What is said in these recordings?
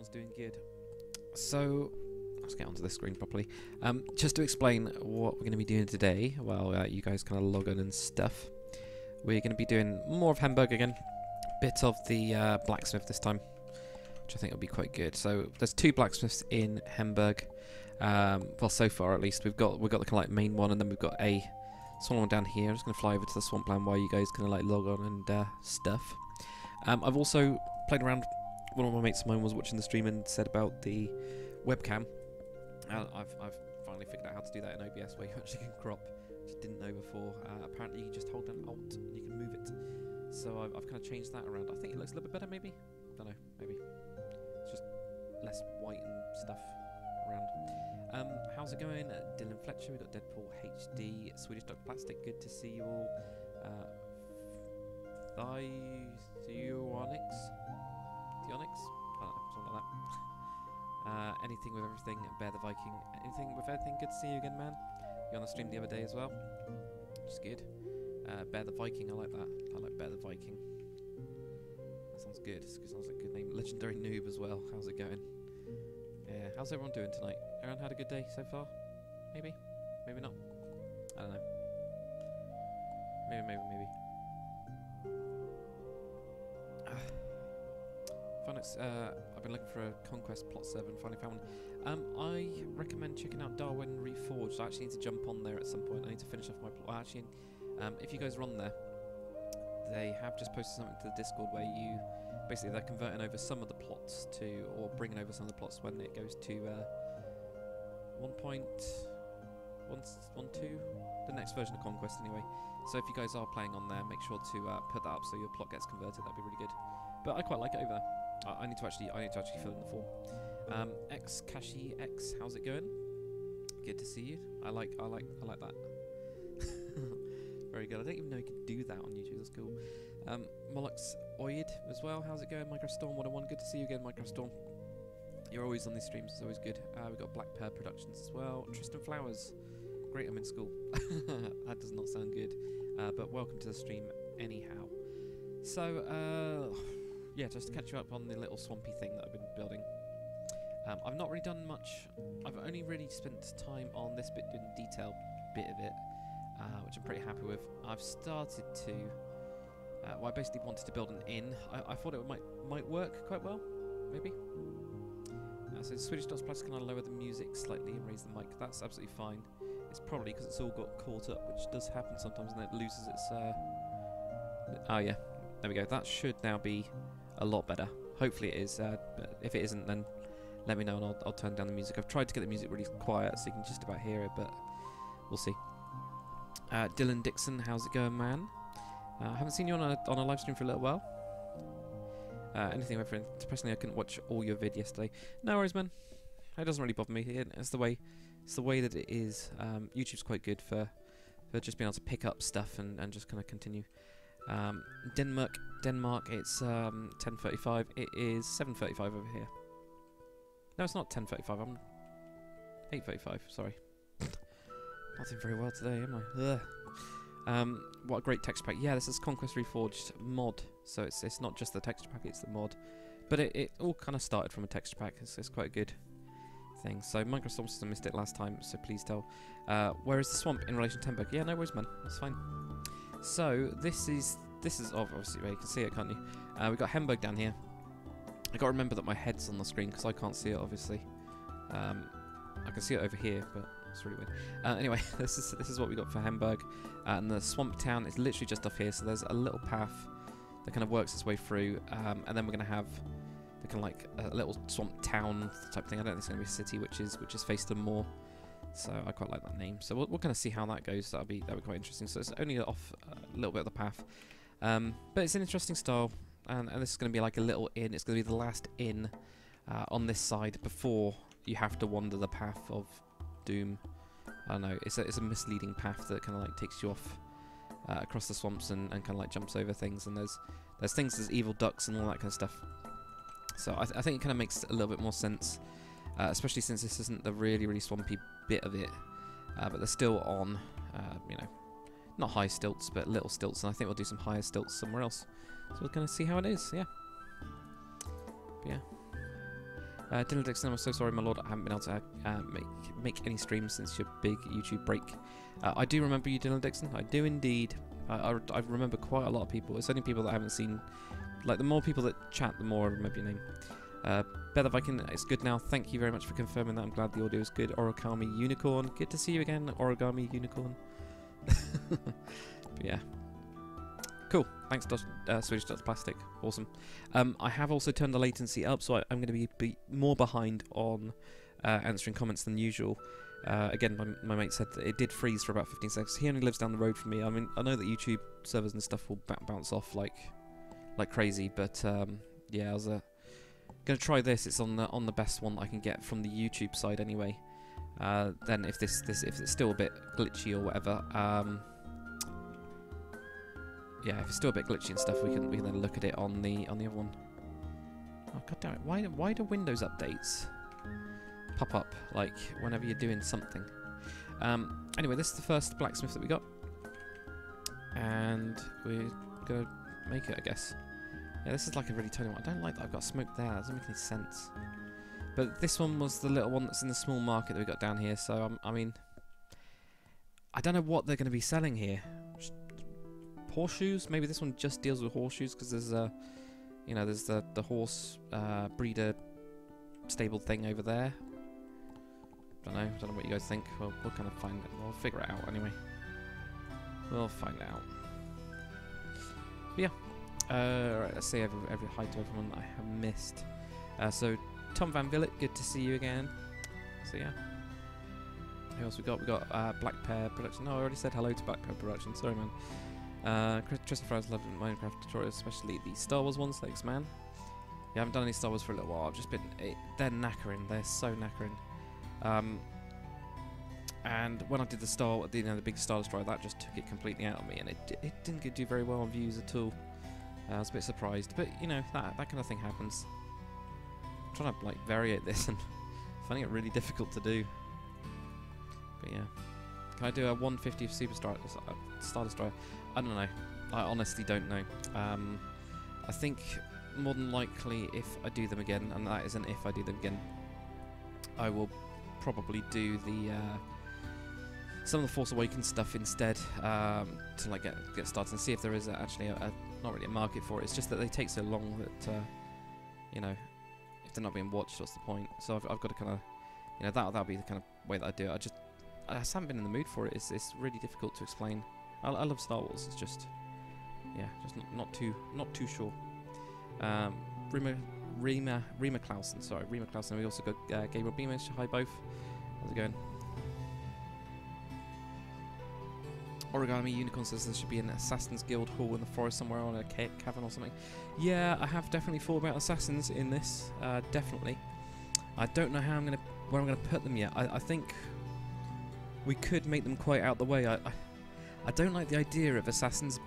Channel's doing good. So, let's get onto this screen properly. Just to explain what we're going to be doing today, while you guys kind of log on and stuff. We're going to be doing more of Hemburg again, bit of the Blacksmith this time, which I think will be quite good. So there's 2 blacksmiths in Hemburg. Well, so far at least, we've got the kind of like main one, and then we've got a small one down here. I'm just going to fly over to the swampland while you guys kind of like log on and stuff. I've also played around. One of my mates of mine was watching the stream and said about the webcam. I've finally figured out how to do that in OBS, where you actually can crop, which I didn't know before. Apparently you can just hold down Alt and you can move it. So I've kind of changed that around. I think it looks a little bit better, maybe? Don't know, maybe. It's just less white and stuff around. How's it going? Dylan Fletcher, we've got Deadpool HD, Swedish Dog Plastic, good to see you all. Thionix? I don't know, something like that. Anything with everything, Bear the Viking. Anything with everything, good to see you again, man. You on the stream the other day as well, which is good. Bear the Viking, I like that. I like Bear the Viking. That sounds good. It sounds like a good name. Legendary Noob as well. How's it going? Yeah, how's everyone doing tonight? Everyone had a good day so far? Maybe? Maybe not? I don't know. Maybe. I've been looking for a Conquest Plot 7, finally found one. I recommend checking out Yarowyn Reforged. I actually need to jump on there at some point. I need to finish off my plot. Well, actually, if you guys are on there, they have just posted something to the Discord where you basically they're converting over some of the plots to, or bringing over some of the plots when it goes to 1.12, the next version of Conquest anyway. So if you guys are playing on there, make sure to put that up so your plot gets converted. That'd be really good. But I quite like it over there. I need to actually fill in the form. X Kashi X, how's it going? Good to see you. I like that. Very good. I didn't even know you could do that on YouTube. That's cool. Mollux Oid as well. How's it going? Microstorm 101. Good to see you again, Microstorm. You're always on these streams. It's always good. We've got Black Pear Productions as well. Tristan Flowers. Great, I'm in school. That does not sound good. But welcome to the stream anyhow. So, yeah, just to catch you up on the little swampy thing that I've been building. I've not really done much. I've only really spent time on this bit in detail bit of it, which I'm pretty happy with. I've started to. Well, I basically wanted to build an inn. I thought it might work quite well, maybe. So Swedish Dots Plus can I lower the music slightly and raise the mic? That's absolutely fine. It's probably because it's all got caught up, which does happen sometimes, and it loses its. Oh yeah, there we go. That should now be a lot better. Hopefully it is. But if it isn't, then let me know and I'll turn down the music. I've tried to get the music really quiet so you can just about hear it, but we'll see. Dylan Dixon, how's it going, man? I haven't seen you on a live stream for a little while. Anything with friends? Personally, I couldn't watch all your vid yesterday. No worries, man. It doesn't really bother me. It's the way that it is. YouTube's quite good for just being able to pick up stuff and just kind of continue. Denmark, it's 10:35. It is 7:35 over here. No, it's not 10:35. I'm 8:35. Sorry. Not doing very well today, am I? Ugh. What a great texture pack. Yeah, this is Conquest Reforged mod, so it's not just the texture pack, it's the mod. But it all kind of started from a texture pack. It's quite a good thing. So Microsoft System missed it last time, so please tell. Where is the swamp in relation to Hemburg? Yeah, no worries, man. That's fine. So this is obviously where you can see it, can't you? We've got Hemburg down here. I got to remember that my head's on the screen because I can't see it, obviously. I can see it over here, but it's really weird. Anyway, this is what we got for Hemburg, and the swamp town is literally just off here. So there's a little path that kind of works its way through, and then we're gonna have the kind of like a little swamp town type thing. I don't think it's gonna be a city, which is faced to more. So I quite like that name. So we'll kind of see how that goes. That'll be quite interesting. So it's only off a little bit of the path, but it's an interesting style, and this is gonna be like a little inn. It's gonna be the last inn on this side before you have to wander the path of doom. I don't know, it's a misleading path that kind of like takes you off across the swamps and kind of like jumps over things, and there's things, there's evil ducks and all that kind of stuff. So I think it kind of makes a little bit more sense, especially since this isn't the really swampy bit of it, but they're still on, you know, not high stilts, but little stilts, and I think we'll do some higher stilts somewhere else. So we're going to see how it is, yeah. But yeah. Dylan Dixon, I'm so sorry, my lord. I haven't been able to make any streams since your big YouTube break. I do remember you, Dylan Dixon. I do indeed. I remember quite a lot of people. It's only people that I haven't seen. Like, the more people that chat, the more I remember your name. Better Viking, it's good now. Thank you very much for confirming that. I'm glad the audio is good. Origami Unicorn, good to see you again, Origami Unicorn. But yeah. Cool. Thanks, Swedish Dutch Plastic. Awesome. I have also turned the latency up, so I'm going to be more behind on answering comments than usual. Again, my mate said that it did freeze for about 15 seconds. He only lives down the road from me. I mean, I know that YouTube servers and stuff will bounce off like crazy, but yeah, I was going to try this. It's on the best one that I can get from the YouTube side anyway. Then if if it's still a bit glitchy or whatever, yeah, if it's still a bit glitchy and stuff, we can then look at it on the other one. Oh god damn it! Why do Windows updates pop up like whenever you're doing something? Anyway, this is the first blacksmith that we got, and we're gonna make it, I guess. Yeah, this is like a really tiny one. I don't like that I've got smoke there. That doesn't make any sense. But this one was the little one that's in the small market that we got down here. So I mean, I don't know what they're going to be selling here. Horseshoes? Maybe this one just deals with horseshoes because there's you know, there's the horse breeder stable thing over there. Don't know what you guys think. We'll kind of find it. We'll figure it out anyway. We'll find out. But yeah. Right, let's say every hi to everyone that I have missed. So Tom Van Villet, good to see you again. So yeah. Who else we got? We got Black Pear Production. No, I already said hello to Black Pear Production. Sorry, man. Tristan Fry's loved Minecraft tutorials, especially the Star Wars ones. Thanks, man. Yeah, I haven't done any Star Wars for a little while. I've just been... they're knackering. They're so knackering. And when I did the big Star Destroyer, that just took it completely out of me, and it didn't do very well on views at all. I was a bit surprised, but you know, that kind of thing happens. I'm trying to like variate this and finding it really difficult to do. But yeah, can I do a 150th Star Destroyer? I don't know. I honestly don't know. I think more than likely, if I do them again, and that isn't if I do them again, I will probably do the some of the Force Awakens stuff instead to like get started and see if there is actually not really a market for it. It's just that they take so long that you know, if they're not being watched, what's the point? So I've got to kind of, you know, that'll be the kind of way that I do it. I just haven't been in the mood for it. It's really difficult to explain. I love Star Wars. It's just, yeah, just not too sure. Rima Clausen, sorry, Rima Clausen. We also got Gabriel Beamish. Hi both. How's it going? Origami Unicorn says there should be an Assassin's Guild hall in the forest somewhere on a cavern or something. Yeah, I have definitely thought about assassins in this. Definitely. I don't know how where I'm gonna put them yet. I think we could make them quite out the way. I don't like the idea of Assassin's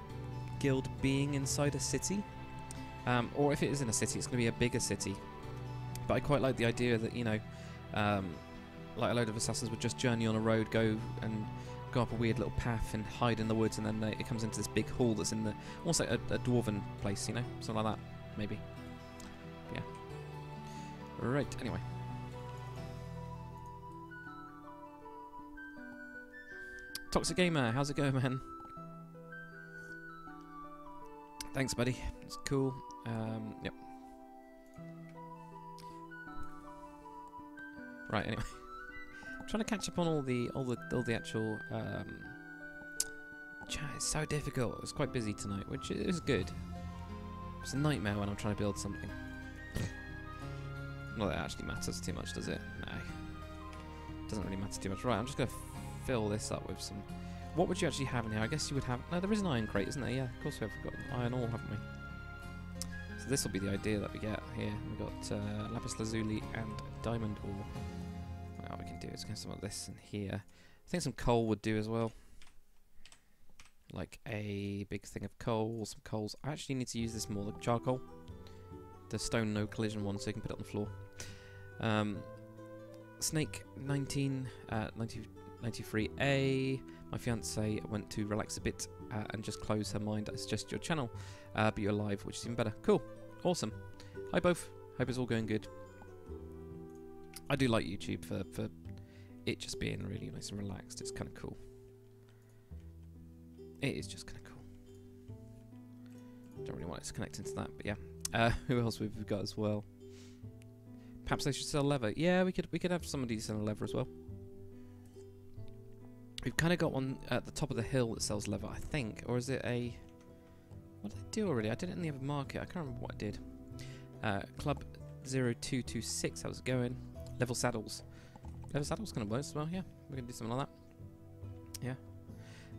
Guild being inside a city. Or if it is in a city, it's going to be a bigger city. But I quite like the idea that, you know, like a load of assassins would just journey on a road, go up a weird little path and hide in the woods, and then it comes into this big hall that's in the almost like a dwarven place, you know, something like that, maybe. Yeah. Right. Anyway. Toxic Gamer, how's it going, man? Thanks, buddy. It's cool. Yep. Right. Anyway, I'm trying to catch up on all the actual chat. It's so difficult. It's quite busy tonight, which is good. It's a nightmare when I'm trying to build something. Not that it actually matters too much, does it? No. It doesn't really matter too much. Right. I'm just gonna fill this up with some. What would you actually have in here? I guess you would have... No, there is an iron crate, isn't there? Yeah, of course we have got iron ore, haven't we? So this will be the idea that we get here. We've got lapis lazuli and diamond ore. What we can do is get some of this in here. I think some coal would do as well. Like a big thing of coal, some coals. I actually need to use this more, the charcoal. The stone no collision one, so you can put it on the floor. Snake 93A. My fiance went to relax a bit and just close her mind. It's just your channel, but you're live, which is even better. Cool, awesome. Hi both. Hope it's all going good. I do like YouTube for it just being really nice and relaxed. It's kind of cool. It is just kind of cool. Don't really want it to connect into that, but yeah. Who else we've got as well? Perhaps they should sell leather. Yeah, we could have somebody selling leather as well. We've kind of got one at the top of the hill that sells leather, I think, or is it a? What did I do already? I did it in the other market. I can't remember what I did. Club 0226. How's it going? Level saddles. Level saddles kind of works as well. Yeah, we're gonna do something like that.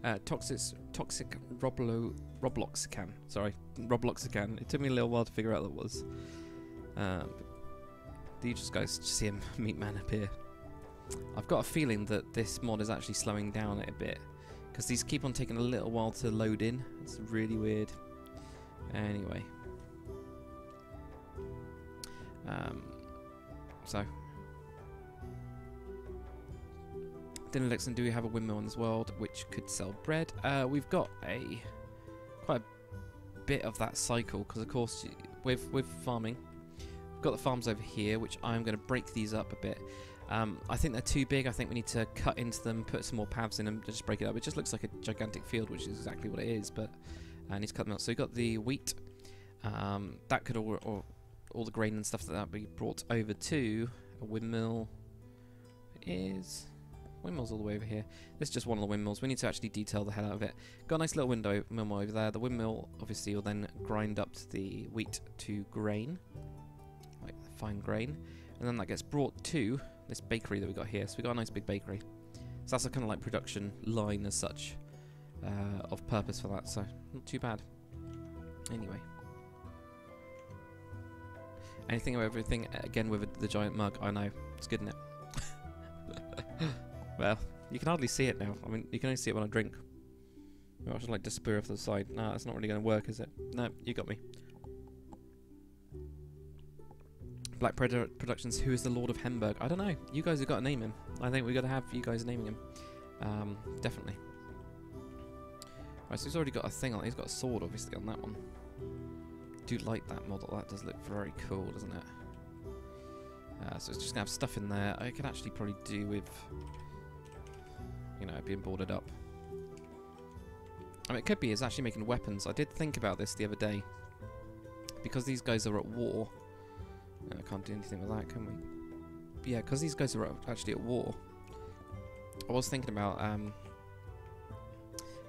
Yeah. Toxic Robloxican. Sorry, Robloxican. It took me a little while to figure out what it was. You just guys see him meat man appear. I've got a feeling that this mod is actually slowing down it a bit because these keep on taking a little while to load in. It's really weird. Anyway, so Dinner Lexon, do we have a windmill in this world which could sell bread? We've got quite a bit of that cycle because, of course, with farming, we've got the farms over here, which I'm going to break these up a bit. I think they're too big. I think we need to cut into them, put some more paths in them, just break it up. It just looks like a gigantic field, which is exactly what it is, but I need to cut them out. So we've got the wheat. That could all the grain and stuff that be brought over to a windmill. Windmill's all the way over here. This is just one of the windmills. We need to actually detail the hell out of it. Got a nice little windmill over there. The windmill obviously will then grind up the wheat to grain, like fine grain, and then that gets brought to this bakery that we got here. So we got a nice big bakery. So that's a kind of like production line as such, of purpose for that. So not too bad. Anyway, anything or everything again with the giant mug. I know it's good, isn't it? Well, you can hardly see it now. I mean, you can only see it when I drink. I should like disappear off to the side. Nah, that's not really going to work, is it? No, you got me. Black Predator Productions, who is the Lord of Hemburg? I don't know. You guys have got to name him. I think we've got to have you guys naming him. Definitely. Right, so he's already got a thing on it. He's got a sword, obviously, on that one. Do like that model. That does look very cool, doesn't it? So it's just going to have stuff in there. I could actually probably do with, you know, being boarded up. I mean, it could be it's actually making weapons. I did think about this the other day. Because these guys are at war. I can't do anything with that, can we? Yeah, because these guys are actually at war. I was thinking about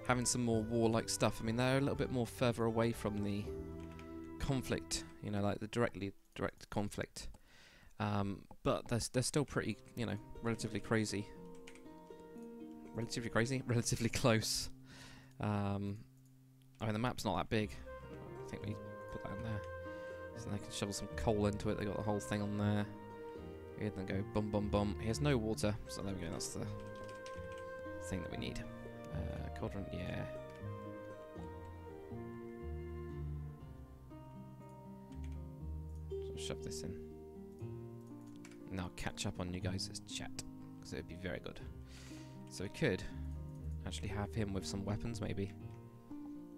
having some more warlike stuff. I mean, they're a little bit more further away from the conflict, you know, like the direct conflict. But they're still pretty, you know, relatively crazy. Relatively crazy? Relatively close. I mean, the map's not that big. I think we put that in there. So they can shovel some coal into it. They got the whole thing on there. Here then go bum bum bum. He has no water, so there we go. That's the thing that we need. Cauldron, yeah. So shove this in. And I'll catch up on you guys' chat, because it would be very good. So we could actually have him with some weapons, maybe.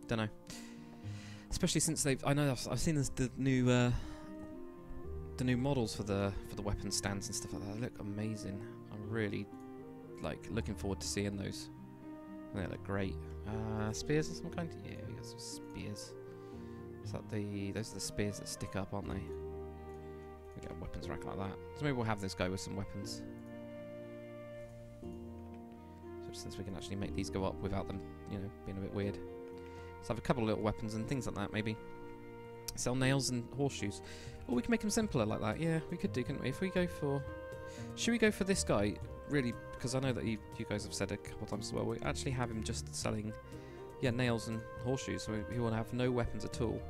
Don't know. Especially since I know I've seen the new models for the weapon stands and stuff like that. They look amazing. I'm really looking forward to seeing those. They look great. Spears of some kind? Yeah, we got some spears. Is that those are the spears that stick up, aren't they? We got a weapons rack like that. So maybe we'll have this guy with some weapons. So since we can actually make these go up without them, you know, being a bit weird. So have a couple of little weapons and things like that, maybe. Sell nails and horseshoes. Or we can make them simpler like that. Yeah, we could do, couldn't we? If we go for... Should we go for this guy? Really, because I know that you guys have said a couple of times as well. We actually have him just selling, yeah, nails and horseshoes. So he will have no weapons at all.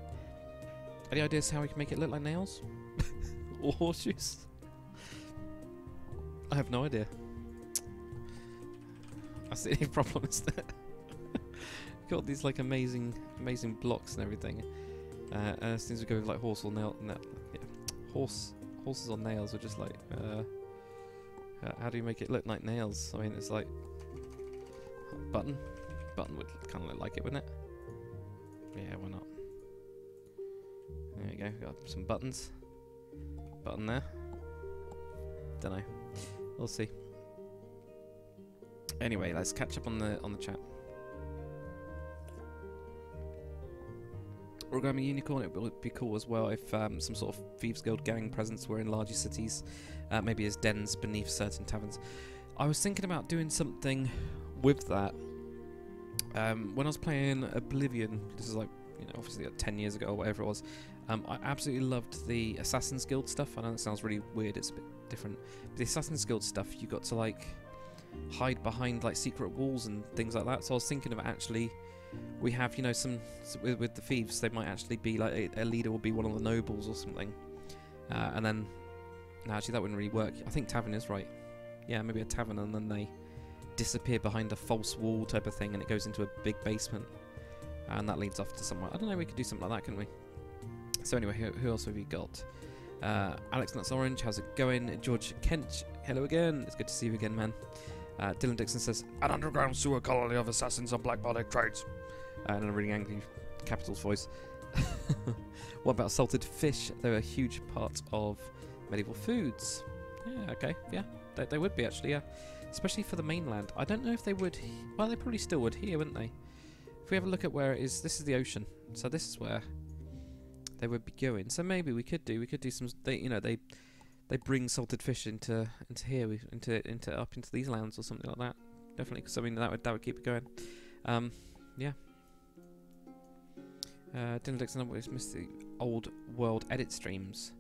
Any ideas how we can make it look like nails? Or horseshoes? I have no idea. That's the only problem, is that got these amazing blocks and everything. As soon as we go with horse or nail, yeah, horses on nails are just how do you make it look like nails? I mean, it's like button would kind of look like it, wouldn't it? Yeah, why not? There you go. Got some buttons. Button there. Don't know. We'll see. Anyway, let's catch up on the chat. Origami Unicorn, it would be cool as well if some sort of Thieves Guild gang presence were in larger cities, maybe as dens beneath certain taverns. I was thinking about doing something with that. When I was playing Oblivion, this is like, you know, obviously like 10 years ago or whatever it was, I absolutely loved the Assassin's Guild stuff. I know that sounds really weird, it's a bit different. But the Assassin's Guild stuff, you got to like hide behind like secret walls and things like that. So I was thinking of actually, we have, you know, some with the thieves, they might actually be like a leader will be one of the nobles or something, and then no, actually that wouldn't really work. I think tavern is right. Yeah, maybe a tavern, and then they disappear behind a false wall type of thing, and it goes into a big basement, and that leads off to somewhere. I don't know. We could do something like that, couldn't we? So anyway, who else have you got? Alex Nuts Orange, how's it going? George Kent, hello again. It's good to see you again, man. Dylan Dixon says, an underground sewer colony of assassins and black market trades. In a really angry Capitals voice. What about salted fish? They're a huge part of medieval foods. Yeah, okay, yeah. They would be, actually, yeah. Especially for the mainland. I don't know if they would... Well, they probably still would here, wouldn't they? If we have a look at where it is... This is the ocean. So this is where they would be going. So maybe we could do some... They bring salted fish into here, up into these lands or something like that. Definitely, because I mean that would keep it going. Yeah. Dylan Dixon missed the old world edit streams.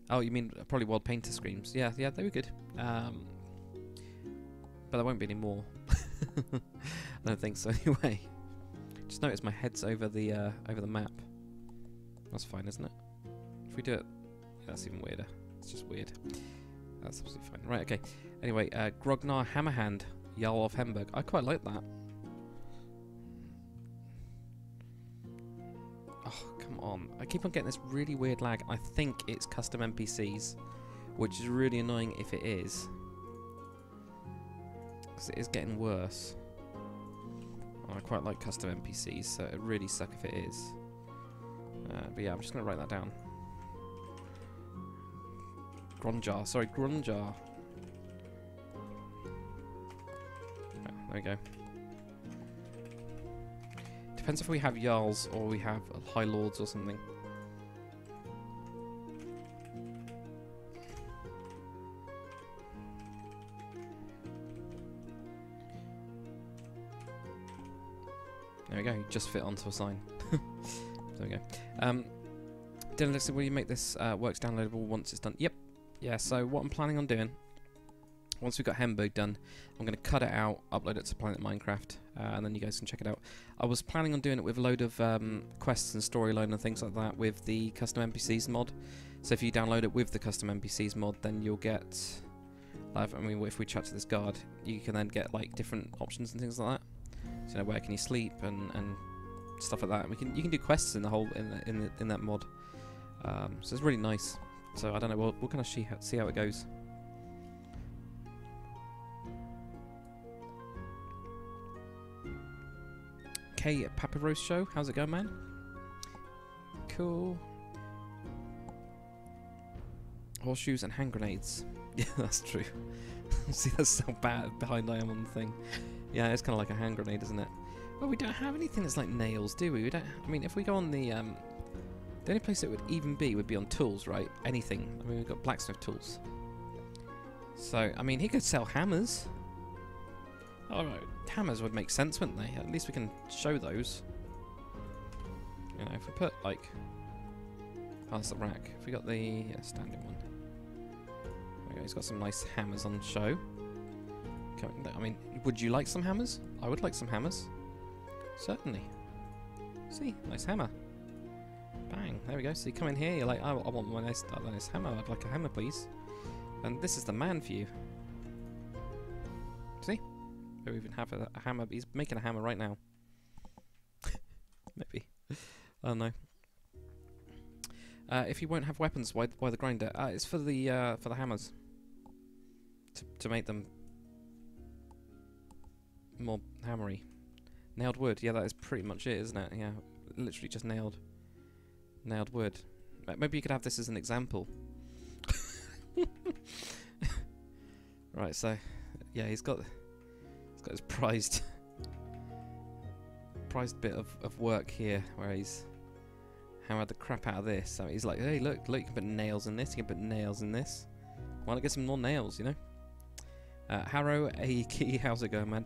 Oh, you mean probably world painter streams? Yeah, they were good. But there won't be any more. I don't think so. Anyway, just notice my head's over the map. That's fine, isn't it? If we do it, that's even weirder. It's just weird. That's absolutely fine. Right, okay. Anyway, Grognar Hammerhand, Jarl of Hemburg. I quite like that. Oh, come on. I keep on getting this really weird lag. I think it's custom NPCs, which is really annoying if it is. Because it is getting worse. Oh, I quite like custom NPCs, so it really suck if it is. But yeah, I'm just going to write that down. Grunjar, sorry, Grunjar. Oh, there we go. Depends if we have Jarls or we have High Lords or something. There we go, you just fit onto a sign. There we go. Dylan, listen, will you make this works downloadable once it's done? Yep. Yeah, so what I'm planning on doing, once we've got Hemburg done, I'm going to cut it out, upload it to Planet Minecraft, and then you guys can check it out. I was planning on doing it with a load of quests and storyline and things like that with the custom NPCs mod. So if you download it with the custom NPCs mod, then you'll get, I mean, if we chat to this guard, you can then get like different options and things like that. So, you know, where can you sleep and stuff like that. And you can do quests in the whole in that mod. So it's really nice. So I don't know. We'll kind of see how it goes. Okay, Papa Roast Show. How's it going, man? Cool. Horseshoes and hand grenades. Yeah, that's true. See, that's how bad behind I am on the thing. Yeah, it's kind of like a hand grenade, isn't it? Well, we don't have anything that's like nails, do we? We don't. I mean, if we go on the only place it would even be would be on tools, right? Anything. I mean, we've got blacksmith tools. So, I mean, he could sell hammers. Oh, right. Hammers would make sense, wouldn't they? At least we can show those. You know, if we put like past the rack. If we got the standing one. There we go. He's got some nice hammers on show. I mean, would you like some hammers? I would like some hammers. Certainly. See, nice hammer. Bang, there we go. So you come in here, you're like, oh, I want my nice hammer. I'd like a hammer, please. And this is the man for you. See? We even have a hammer. He's making a hammer right now. Maybe. I don't know. If you won't have weapons, why the grinder? It's for the hammers. To make them more hammery. Nailed wood. Yeah, that is pretty much it, isn't it? Yeah, literally just nailed wood. Maybe you could have this as an example. Right, so yeah, he's got his prized bit of work here, where he's hammered the crap out of this. So he's like, hey, look, you can put nails in this, you can put nails in this. Why not get some more nails, you know? Harrow A Key, how's it going, man?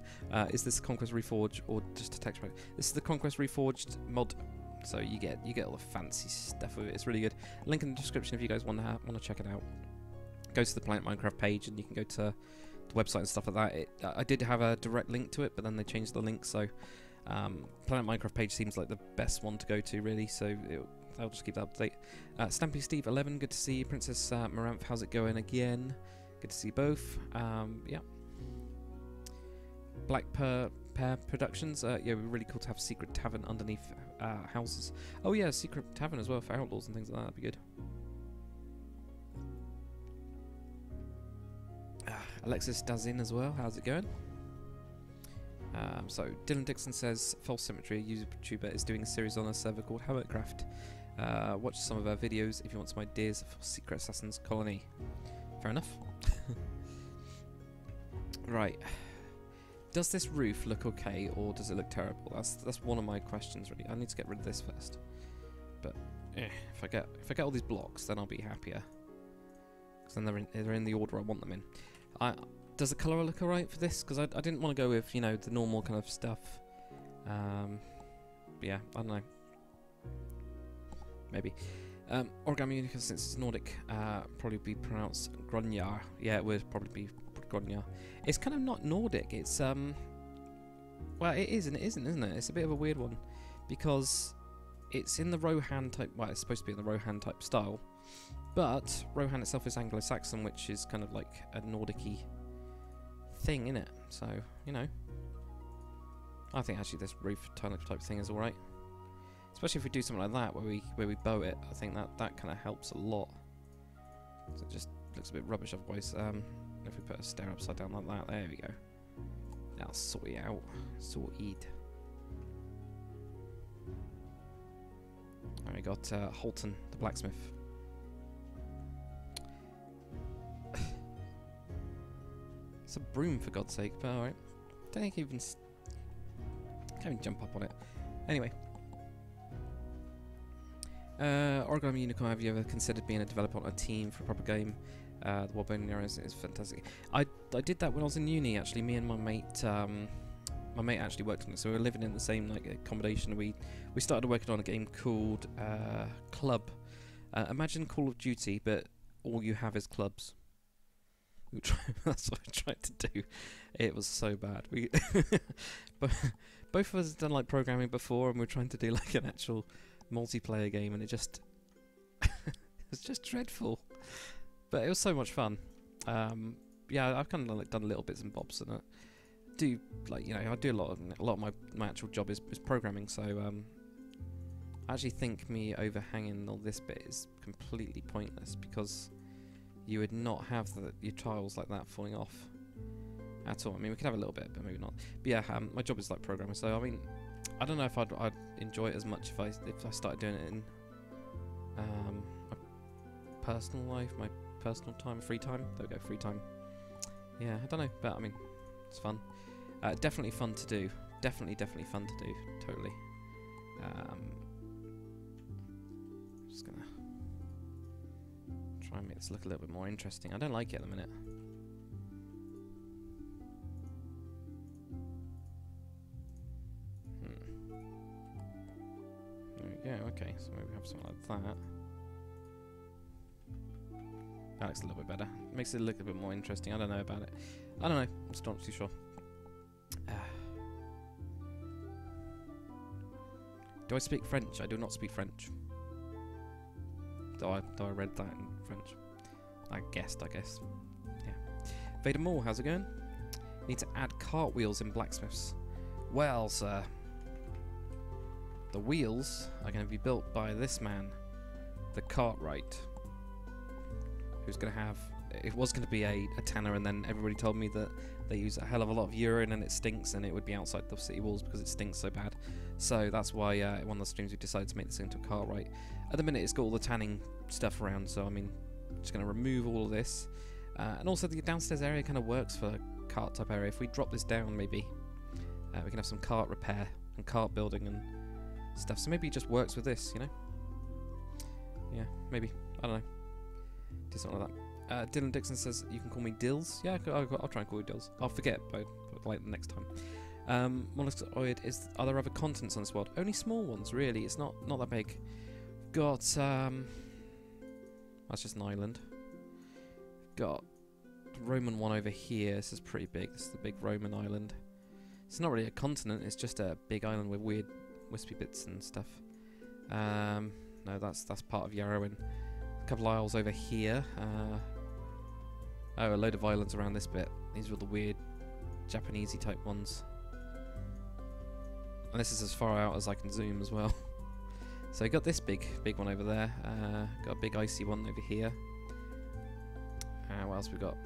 Is this Conquest Reforged or just a text pack? This is the Conquest Reforged mod, so you get all the fancy stuff with it. It's really good. Link in the description if you guys want to check it out. Go to the Planet Minecraft page and you can go to the website and stuff like that. I did have a direct link to it, but then they changed the link, so Planet Minecraft page seems like the best one to go to, really. So I'll just keep that up to date. Stampy Steve 11, good to see you. Princess Maranth, how's it going again? Good to see both. Yeah. Black Pear Productions. Yeah, we're really cool to have Secret Tavern underneath houses. Oh yeah, Secret Tavern as well for outlaws and things like that. That'd be good. Alexis does in as well. How's it going? So Dylan Dixon says False Symmetry, a YouTuber, is doing a series on a server called Hermitcraft. Watch some of our videos if you want some ideas for Secret Assassin's Colony. Fair enough. Right. Does this roof look okay or does it look terrible? That's one of my questions, really. I need to get rid of this first. But if I get all these blocks, then I'll be happier. Because then they're in the order I want them in. Does the colour look alright for this? Because I didn't want to go with, you know, the normal kind of stuff. Yeah, I don't know. Maybe. Origami Unica, since it's Nordic, probably be pronounced Grunjar. Yeah, it would probably be Grunjar. It's kind of not Nordic. It's well, it is and it isn't, isn't it? It's a bit of a weird one because it's in the Rohan type. Well, it's supposed to be in the Rohan type style, but Rohan itself is Anglo-Saxon, which is kind of like a Nordic-y thing, innit? So, you know, I think actually this roof turnip type thing is alright. Especially if we do something like that, where we bow it. I think that kind of helps a lot. So it just looks a bit rubbish otherwise. If we put a stair upside down like that, there we go. That'll sort it out. Sorted. And we got Holton, the blacksmith. It's a broom, for God's sake, but alright. Don't think even can't even jump up on it. Anyway. Origami Unicorn, have you ever considered being a developer on a team for a proper game? The Warbone Narrows is fantastic. I did that when I was in uni, actually. Me and my mate actually worked on it, so we were living in the same like accommodation. We started working on a game called Club. Imagine Call of Duty, but all you have is clubs. That's what I tried to do. It was so bad. But both of us had done like programming before, and we were trying to do like an actual multiplayer game, and it just it was just dreadful. But it was so much fun. Yeah, I've kind of like done little bits and bobs, and I do like, you know, I do a lot of my actual job is programming. So I actually think me overhanging all this bit is completely pointless because you would not have your tiles like that falling off at all. I mean, we could have a little bit, but maybe not. But yeah, my job is like programming, so I mean, I don't know if I'd enjoy it as much if I started doing it in my personal life, my personal time, free time. There we go, free time. Yeah, I don't know, but I mean, it's fun. Definitely fun to do. Definitely fun to do. Totally. Just gonna try and make this look a little bit more interesting. I don't like it at the minute. There we go. Okay, so maybe we have something like that. That looks a little bit better. Makes it look a bit more interesting. I don't know about it. I don't know. I'm still not too sure. Do I speak French? I do not speak French. Though I read that in French. I guess. Yeah. Vader Moore, how's it going? Need to add cartwheels in blacksmiths. Well, sir. The wheels are going to be built by this man, the Cartwright. Who's going to have... It was going to be a tanner, and then everybody told me that they use a hell of a lot of urine and it stinks, and it would be outside the city walls because it stinks so bad. So that's why in one of the streams we decided to make this into a Cartwright. At the minute it's got all the tanning stuff around, so I mean, just going to remove all of this. And also the downstairs area kind of works for cart type area. If we drop this down, maybe we can have some cart repair and cart building and stuff. So maybe it just works with this, you know? Yeah, maybe. I don't know. Do something like that. Dylan Dixon says you can call me Dills. Yeah, I'll try and call you Dills. I'll forget, but like the next time. Molluscoid is. Are there other continents on this world? Only small ones, really. It's not that big. Got that's just an island. Got the Roman one over here. This is pretty big. This is the big Roman island. It's not really a continent. It's just a big island with weird wispy bits and stuff. No, that's part of Yarowyn. A couple of isles over here. Oh, a load of islands around this bit. These are the weird Japanesey type ones. And this is as far out as I can zoom as well. So I got this big one over there. Got a big icy one over here. What else we got?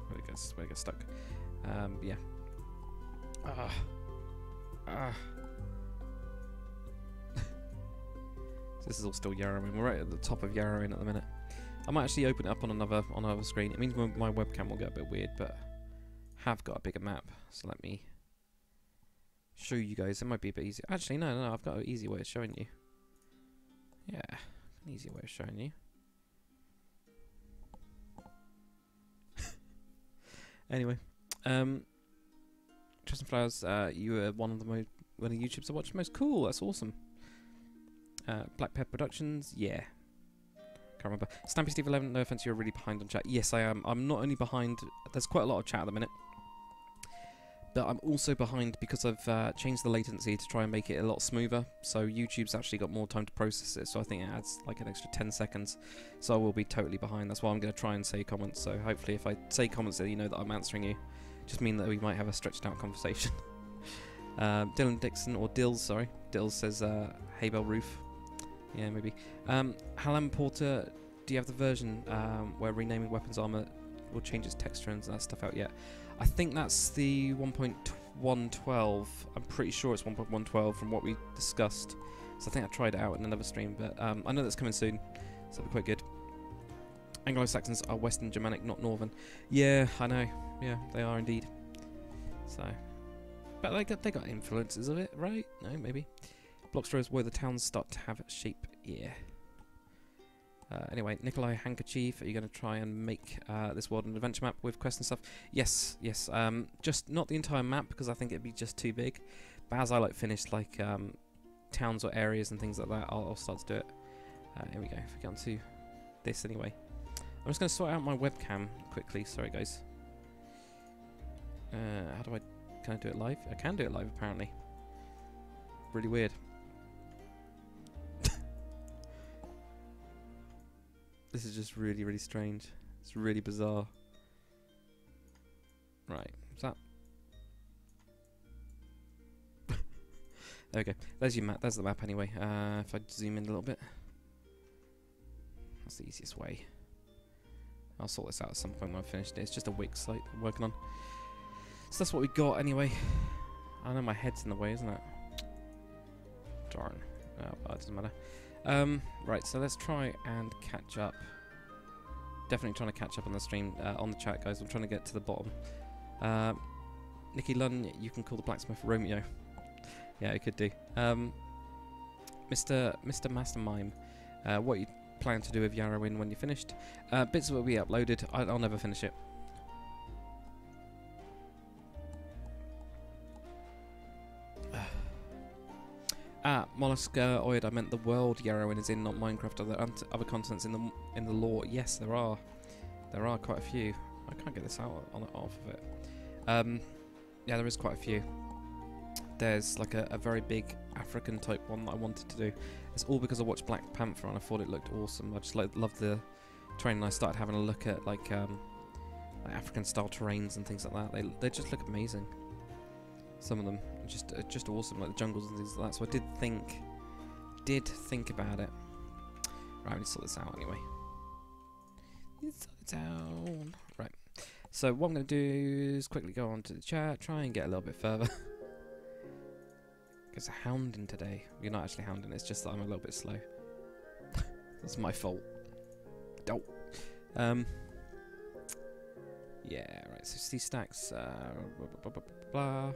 Where it gets stuck. Yeah. So this is all still Yarowyn. We're right at the top of Yarowyn at the minute. I might actually open it up on another screen. It means my webcam will get a bit weird, but have got a bigger map. So let me show you guys. It might be a bit easier. Actually, no, I've got an easy way of showing you. Yeah, an easy way of showing you. Anyway, Tristan Flowers, you were one of YouTubers I watched most. Cool, that's awesome. Black Pepper Productions, yeah. Can't remember. Stampy Steve 11, no offense, you're really behind on chat. Yes, I am. I'm not only behind. There's quite a lot of chat at the minute. But I'm also behind because I've changed the latency to try and make it a lot smoother. So YouTube's actually got more time to process it. So I think it adds like an extra 10 seconds. So I will be totally behind. That's why I'm going to try and say comments. So hopefully if I say comments that you know that I'm answering you. Just mean that we might have a stretched out conversation. Dylan Dixon, or Dills, sorry. Dills says, hey Bell Roof. Yeah, maybe. Hallam Porter, do you have the version where renaming weapons armor will change its texture and that stuff out yet? I think that's the 1.112. I'm pretty sure it's 1.112 from what we discussed. So I think I tried it out in another stream, but I know that's coming soon, so it'll be quite good. Anglo-Saxons are Western Germanic, not Northern. Yeah, I know. Yeah, they are indeed. So, but they got influences of it, right? No, maybe. Blockstraw is where the towns start to have shape. Yeah. Anyway, Nikolai Handkerchief, are you going to try and make this world an adventure map with quests and stuff? Yes, yes. Just not the entire map because I think it'd be just too big. But as I like finish like towns or areas and things like that, I'll start to do it. Here we go. If we get onto this anyway, I'm just going to sort out my webcam quickly. Sorry, guys. How do I? Can I do it live? I can do it live apparently. Really weird. This is just really, really strange. It's really bizarre. Right, is that? There we go. There's your map. There's the map anyway. If I zoom in a little bit. That's the easiest way. I'll sort this out at some point when I've finished it. It's just a Wix site I'm working on. So that's what we got anyway. I know my head's in the way, isn't it? Darn. Oh, well, it doesn't matter. Right, so let's try and catch up. Definitely trying to catch up on the stream, on the chat, guys. I'm trying to get to the bottom. Nikki Lunn, you can call the Blacksmith Romeo. Yeah, it could do. Mr. Master Mime, what you plan to do with Yarowyn when you're finished? Bits will be uploaded. I'll never finish it. Mollusca Oid, I meant the world Yarowyn is in, not Minecraft. Are there other continents in the lore? Yes, there are. There are quite a few. I can't get this out off of it. Yeah, there is quite a few. There's like a very big African type one that I wanted to do. It's all because I watched Black Panther and I thought it looked awesome. I just loved the terrain, and I started having a look at like African style terrains and things like that. They just look amazing. Some of them just awesome, like the jungles and things like that. So I did think about it. Right, we need to sort this out anyway. Let's sort it out. Right. So what I'm going to do is quickly go on to the chat, try and get a little bit further. Because I'm hounding today. You're not actually hounding, it's just that I'm a little bit slow. That's my fault. Dope. Yeah, right. So C stacks. Blah, blah, blah, blah.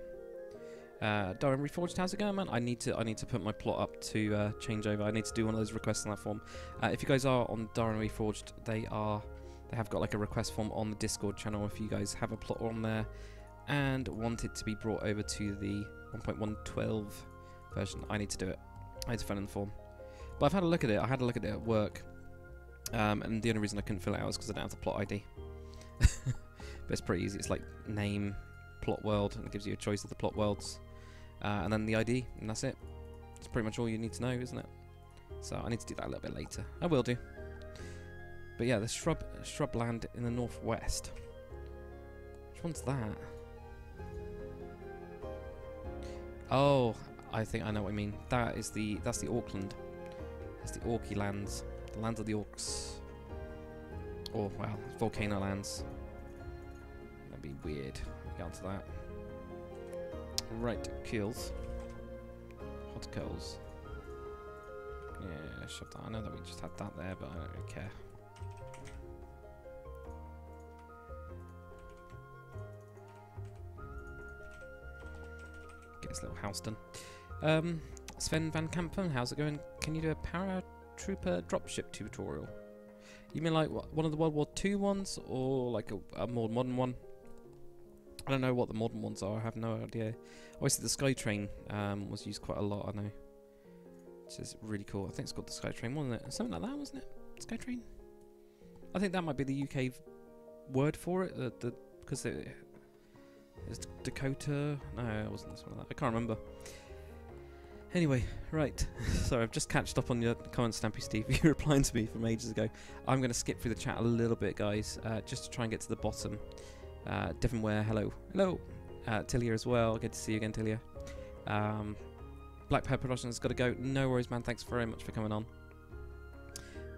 Darren Reforged, how's it going, man? I need to put my plot up to change over. I need to do one of those requests on that form. If you guys are on Darren Reforged, they have got like a request form on the Discord channel. If you guys have a plot on there and want it to be brought over to the 1.112 version, I need to do it. I need to fill in the form. But I've had a look at it. I had a look at it at work, and the only reason I couldn't fill it out was because I don't have the plot ID. But it's pretty easy. It's like name, plot world, and it gives you a choice of the plot worlds, and then the ID, and that's it. It's pretty much all you need to know, isn't it? So I need to do that a little bit later. I will do. But yeah, the shrubland in the northwest. Which one's that? Oh, I think I know what I mean. That's the Auckland. That's the Orky lands. The lands of the orcs. Oh well, volcano lands. That'd be weird. Get onto that. Right, kills. Hot coals. Yeah, shove that. I know that we just had that there, but I don't really care. Get this little house done. Sven Van Kampen, how's it going? Can you do a paratrooper dropship tutorial? You mean like what, one of the World War II ones, or like a more modern one? I don't know what the modern ones are. I have no idea. Obviously, the Skytrain was used quite a lot. I know, which is really cool. I think it's called the Skytrain, wasn't it? Something like that, wasn't it? Skytrain. I think that might be the UK word for it. Because it's Dakota. No, it wasn't something like that. I can't remember. Anyway, right. Sorry, I've just catched up on your comments, Stampy Steve. You replying to me from ages ago. I'm going to skip through the chat a little bit, guys, just to try and get to the bottom. Devon Ware, hello. Hello. Tilia as well. Good to see you again, Tilia. Black Pepper Productions has got to go. No worries, man. Thanks very much for coming on.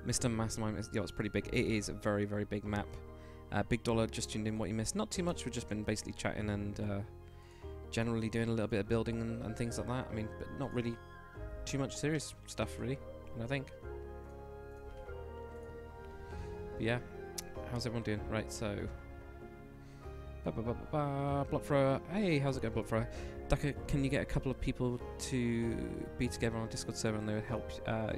Mr. Mastermind, yeah, it's pretty big. It is a very, very big map. Big Dollar just tuned in. What you missed? Not too much. We've just been basically chatting and generally doing a little bit of building and things like that. I mean, but not really too much serious stuff, really, I think. But yeah, how's everyone doing? Right, so... Blockthrower. Hey, how's it going, Blockthrower? Ducker, can you get a couple of people to be together on a Discord server and they would help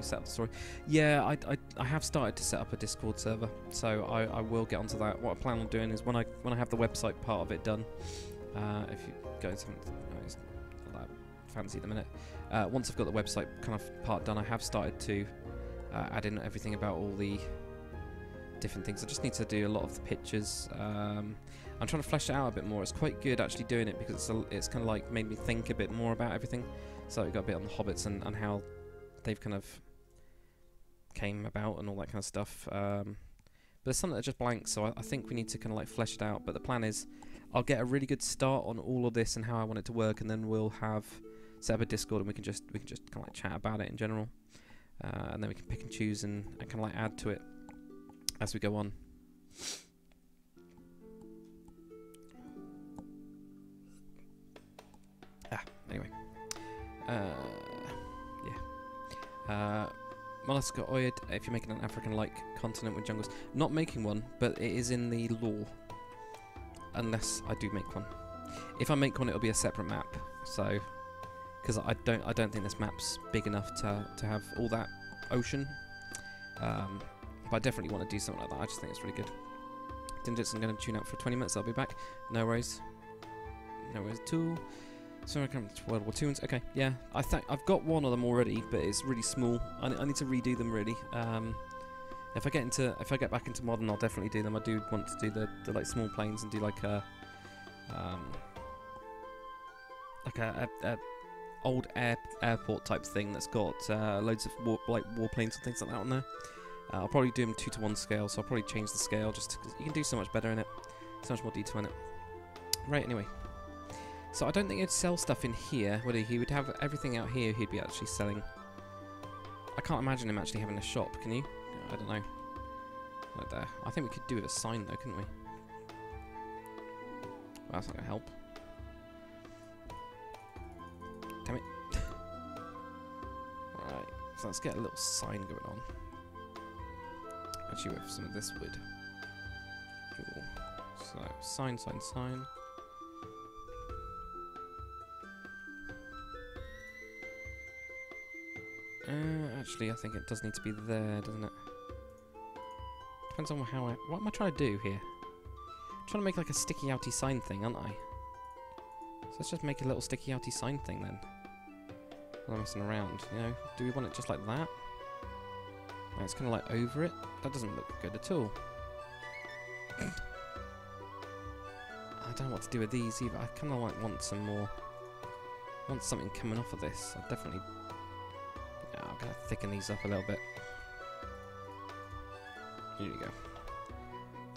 set up the story? Yeah, I have started to set up a Discord server, so I will get onto that. What I plan on doing is when I have the website part of it done, if you go to something, it's not that fancy at the minute. Once I've got the website kind of part done, I have started to add in everything about all the different things. I just need to do a lot of the pictures. I'm trying to flesh it out a bit more. It's quite good actually doing it because it's kind of like made me think a bit more about everything. So we got a bit on the hobbits and how they've kind of came about and all that kind of stuff. But there's some that are just blank, so I think we need to kind of like flesh it out. But the plan is I'll get a really good start on all of this and how I want it to work, and then we'll have set up a Discord and we can just kind of like chat about it in general, and then we can pick and choose and kind of like add to it as we go on. Anyway, yeah. Mollusca Oid, if you're making an African-like continent with jungles. Not making one, but it is in the lore. Unless I do make one. If I make one, it'll be a separate map. So, because I don't think this map's big enough to have all that ocean. But I definitely want to do something like that. I just think it's really good. Dinjits, I'm going to tune out for 20 minutes. I'll be back. No worries. No worries at all. So I come to World War II ones. Okay, yeah. I've got one of them already, but it's really small. I need to redo them really. If I get back into modern, I'll definitely do them. I do want to do the like small planes and do like a old airport type thing that's got loads of warplanes and things like that on there. I'll probably do them 2:1 scale, so I'll probably change the scale just because you can do so much better in it, so much more detail in it. Right, anyway. So I don't think he'd sell stuff in here, would he? He would have everything out here he'd be actually selling. I can't imagine him actually having a shop, can you? I don't know. Like there. I think we could do it a sign though, couldn't we? Well, that's not going to help. Damn it. Right, so let's get a little sign going on. Actually, with some of this wood. Cool. So, So, sign, sign, sign. Actually, I think it does need to be there, doesn't it? Depends on how what am I trying to do here? I'm trying to make like a sticky outy sign thing, aren't I? So let's just make a little sticky outy sign thing then. I'm messing around, you know? Do we want it just like that? Like it's kind of like over it? That doesn't look good at all. I don't know what to do with these either. I kind of like want some more... want something coming off of this. I definitely... yeah, I'm going to thicken these up a little bit. Here you go.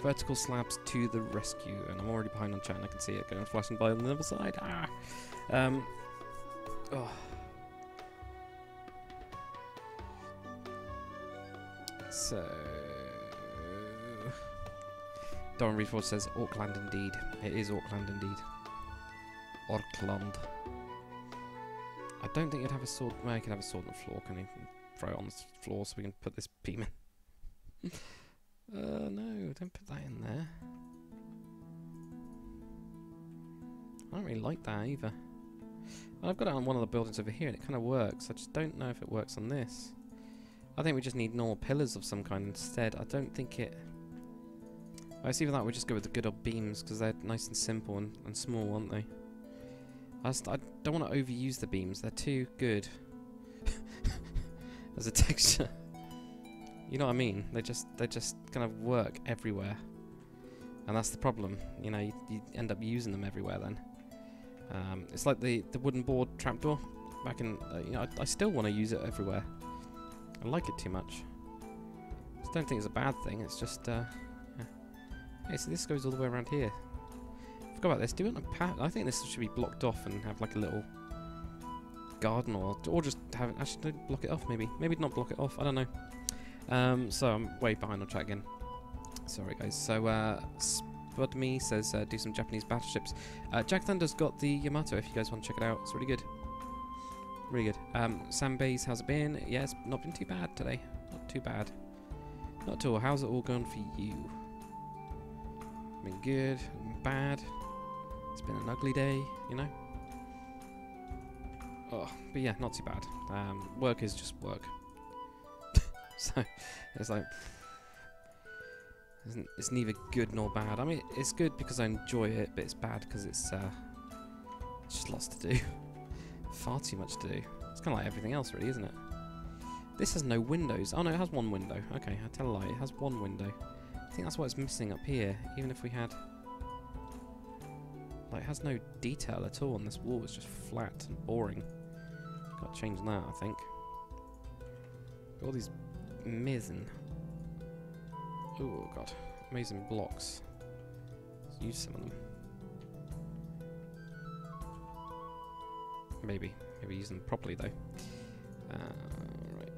Vertical slabs to the rescue. And I'm already behind on chat and I can see it going flashing by on the other side. Ah! Oh. So... Don Reforge says, Auckland indeed. It is Auckland indeed. Auckland. I don't think you'd have a sword... well, you can have a sword on the floor, can you? Throw it on the floor so we can put this beam in. No, don't put that in there. I don't really like that either. Well, I've got it on one of the buildings over here and it kind of works. I just don't know if it works on this. I think we just need normal pillars of some kind instead. I don't think it... I see with that we just go with the good old beams because they're nice and simple and small, aren't they? I don't want to overuse the beams. They're too good as a texture. You know what I mean? They just kind of work everywhere, and that's the problem. You know, you end up using them everywhere then. It's like the wooden board trapdoor back in. You know, I still want to use it everywhere. I like it too much. I just don't think it's a bad thing. It's just. Yeah. Hey, so this goes all the way around here. Forgot about this. Do it on a pat? I think this should be blocked off and have like a little garden, or just have it. Actually, don't block it off. Maybe not block it off. I don't know. So I'm way behind on track again. Sorry guys. So Spudme says do some Japanese battleships. Jack Thunder's got the Yamato if you guys want to check it out. It's really good. Really good. Sam Bays, how's it been? Yeah, it's not been too bad today. Not too bad. Not at all. How's it all going for you? Been good, been bad. It's been an ugly day, you know. Oh, but yeah, not too bad. Work is just work. So it's like it's neither good nor bad. I mean, it's good because I enjoy it, but it's bad because it's just lots to do. Far too much to do. It's kind of like everything else, really, isn't it? This has no windows. Oh no, it has one window. Okay, I tell a lie. It has one window. I think that's what it's missing up here. Even if we had, like, it has no detail at all on this wall. It's just flat and boring. Got to change that, I think. Got all these amazing, oh god, amazing blocks. Let's use some of them. Maybe use them properly though. Right.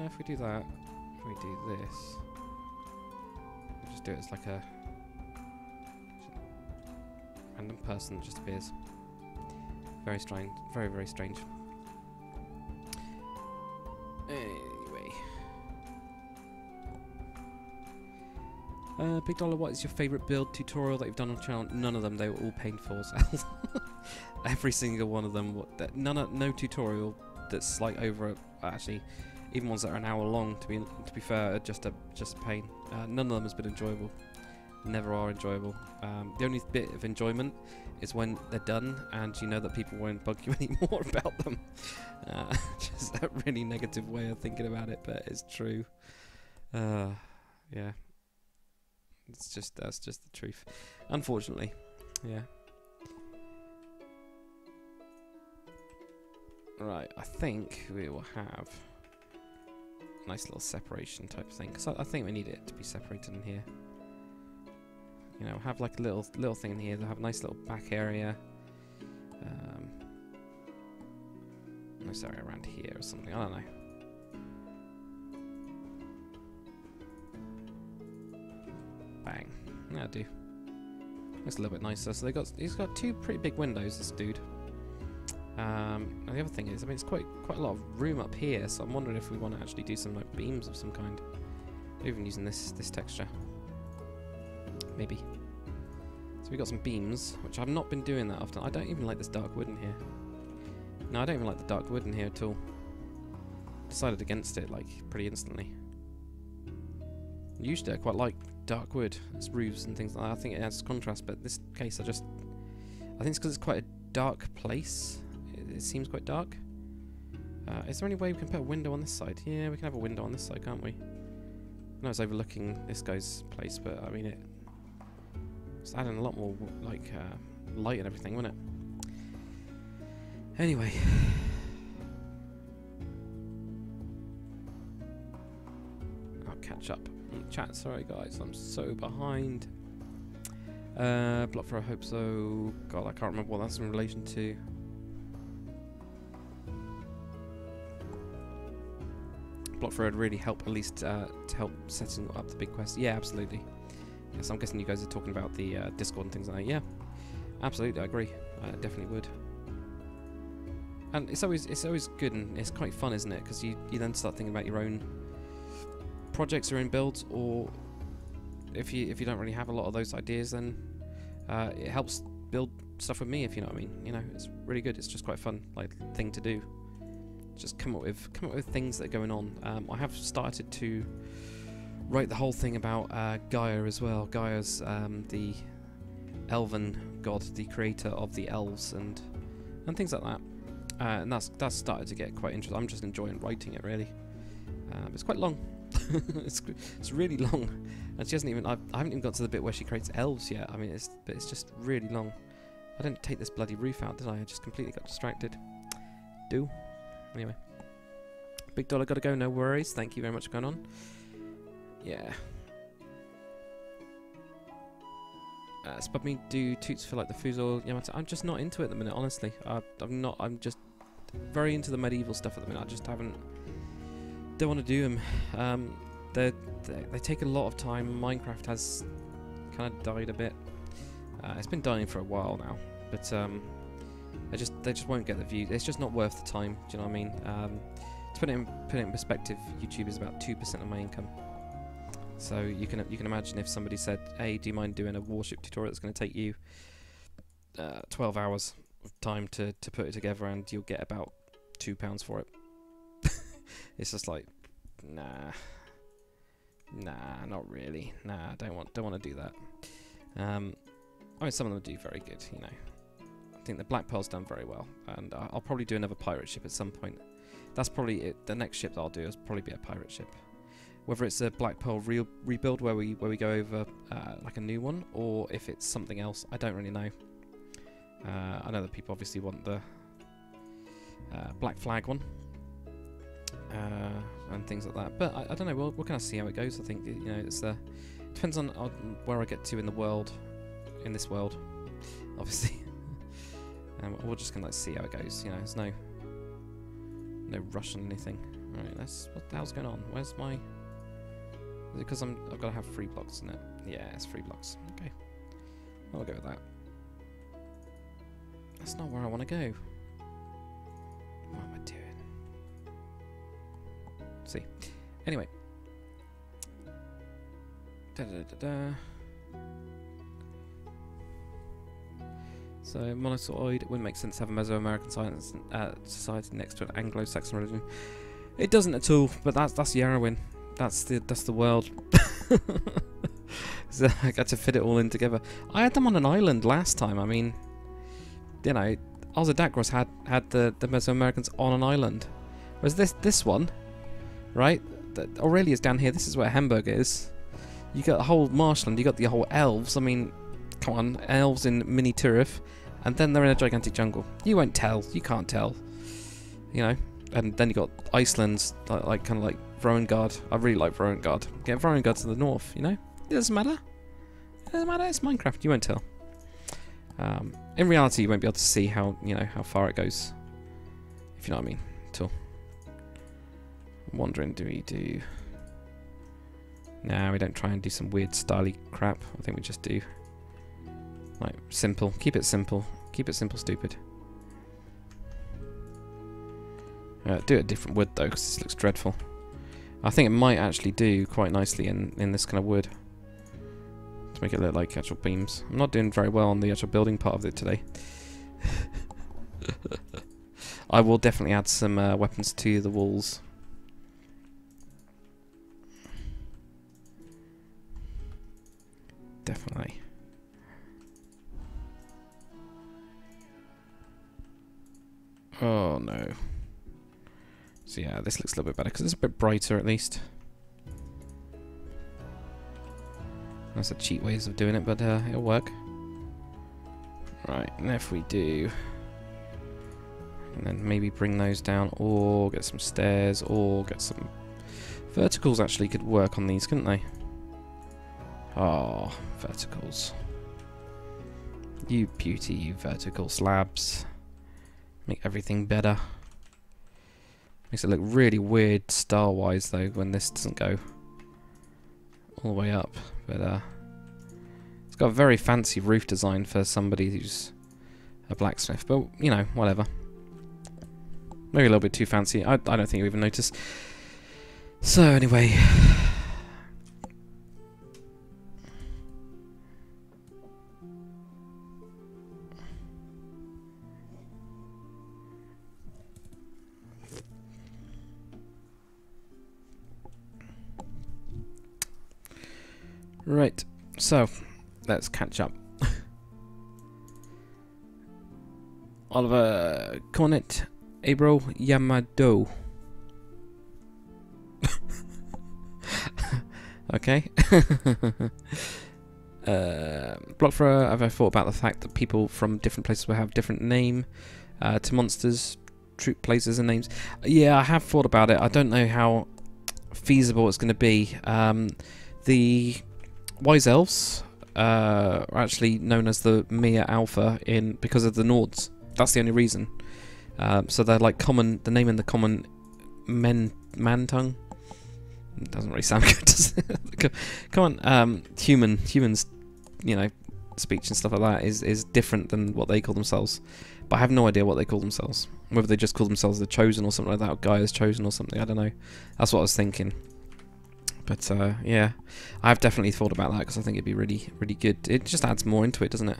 If we do that, if we do this, we'll just do it as like a random person that just appears. Very strange. Very, very strange. Anyway. Big Dollar, what is your favourite build tutorial that you've done on the channel? None of them. They were all painful as hell. Every single one of them. No tutorial that's like over. Actually, even ones that are an hour long. To be fair, are just a pain. None of them has been enjoyable. Never are enjoyable. The only bit of enjoyment is when they're done and you know that people won't bug you anymore about them. Just that really negative way of thinking about it, but it's true. Yeah. That's just the truth. Unfortunately. Yeah. Right, I think we will have a nice little separation type thing, because I think we need it to be separated in here. You know, have like a little thing in here. They'll have a nice little back area. Nice area around here or something. I don't know. Bang. That'll do. It's a little bit nicer. So he's got two pretty big windows. This dude. And the other thing is, I mean, it's quite a lot of room up here, so I'm wondering if we want to actually do some like beams of some kind, even using this texture, maybe. So we got some beams, which I've not been doing that often. I don't even like this dark wood in here. No, I don't even like the dark wood in here at all. Decided against it like pretty instantly. Usually I quite like dark wood, its roofs and things like that. I think it adds contrast, but in this case I think it's because it's quite a dark place. It seems quite dark. Is there any way we can put a window on this side? Yeah, we can have a window on this side, can't we? I know it's overlooking this guy's place, but I mean it's adding a lot more like light and everything, wouldn't it? Anyway. I'll catch up on the chat. Sorry guys, I'm so behind. Block for I hope so. God, I can't remember what that's in relation to. Block for would really help, at least to help setting up the big quest. Yeah, absolutely. Yes, I'm guessing you guys are talking about the Discord and things like that. Yeah, absolutely, I agree. I definitely would. And it's always good and it's quite fun, isn't it? Because you then start thinking about your own projects, your own builds, or if you don't really have a lot of those ideas, then it helps build stuff with me, if you know what I mean. You know, it's really good. It's just quite a fun like thing to do. Just come up with things that are going on. I have started to write the whole thing about Gaia as well. Gaia's the elven god, the creator of the elves and things like that. And that's started to get quite interesting. I'm just enjoying writing it really. It's quite long. it's really long. And she hasn't even. I haven't even got to the bit where she creates elves yet. I mean, it's just really long. I didn't take this bloody roof out, did I? I just completely got distracted. Anyway, Big Dollar gotta go. No worries. Thank you very much for going on. Yeah. Spud me do toots for like the Fuzol Yamato. I'm just not into it at the minute, honestly. I'm not. I'm just very into the medieval stuff at the minute. I just don't want to do them. They take a lot of time. Minecraft has kind of died a bit. It's been dying for a while now, but they just won't get the views. It's just not worth the time. Do you know what I mean? To put it in perspective, YouTube is about 2% of my income. So you can imagine if somebody said, "Hey, do you mind doing a warship tutorial that's going to take you 12 hours of time to put it together, and you'll get about £2 for it?" It's just like, nah, not really. Nah, I don't want to do that. I mean, some of them do very good, you know. I think the Black Pearl's done very well, and I'll probably do another pirate ship at some point. That's probably it. The next ship that I'll do is probably be a pirate ship. Whether it's a Black Pearl rebuild where we go over like a new one, or if it's something else, I don't really know. I know that people obviously want the Black Flag one and things like that, but I don't know. We'll kind of see how it goes. I think you know it depends on where I get to in the world, in this world, obviously. We're just gonna see how it goes. You know, there's no rush on anything. All right, what the hell's going on? Where's my? Is it because I've got to have 3 blocks in it? Yeah, it's 3 blocks. Okay, I'll go with that. That's not where I want to go. What am I doing? Let's see. Anyway. So, monosoid, it wouldn't make sense to have a Mesoamerican society next to an Anglo-Saxon religion. It doesn't at all, but that's Yarowyn. That's the world. So I got to fit it all in together. I had them on an island last time. I mean, you know, Ozadakros had the Mesoamericans on an island. Whereas this one, right? Aurelia's down here. This is where Hemburg is. You got the whole marshland. You got the whole elves. I mean, come on, elves in mini Turif, and then they're in a gigantic jungle. You won't tell. You can't tell. You know. And then you got Iceland's like kind of like Vrongard. I really like Vrongard. Get Vrongard to the north. You know. It doesn't matter. It doesn't matter. It's Minecraft. You won't tell. In reality, you won't be able to see how how far it goes. If you know what I mean. At all. I'm wondering, do we do? Nah, we don't try and do some weird styly crap. I think we just do like simple. Keep it simple. Keep it simple, stupid. Do it a different wood though, because this looks dreadful. I think it might actually do quite nicely in this kind of wood. To make it look like actual beams. I'm not doing very well on the actual building part of it today. I will definitely add some weapons to the walls. Definitely. Oh no. So yeah, this looks a little bit better because it's a bit brighter at least. That's a cheat ways of doing it, but it'll work. Right, and if we do, and then maybe bring those down, or get some stairs, or get some verticals. Actually, could work on these, couldn't they? Oh, verticals! You beauty, you vertical slabs. Make everything better. Makes it look really weird star-wise though when this doesn't go all the way up. But it's got a very fancy roof design for somebody who's a blacksmith. But you know, whatever. Maybe a little bit too fancy. I don't think you even noticed. So anyway. Right, so let's catch up. Oliver Cornet, Abro Yamado. Okay. Blockthrower, have I thought about the fact that people from different places will have different name to monsters, troop places and names? Yeah, I have thought about it. I don't know how feasible it's going to be. The Wise Elves are actually known as the Mia Alpha because of the Nords. That's the only reason. So they're like common. The name in the common man tongue doesn't really sound good, does it? Come on, humans, you know, speech and stuff like that is different than what they call themselves. But I have no idea what they call themselves. Whether they just call themselves the Chosen or something like that, or Gaia's Chosen or something. I don't know. That's what I was thinking. But yeah, I've definitely thought about that because I think it'd be really, really good. It just adds more into it, doesn't it?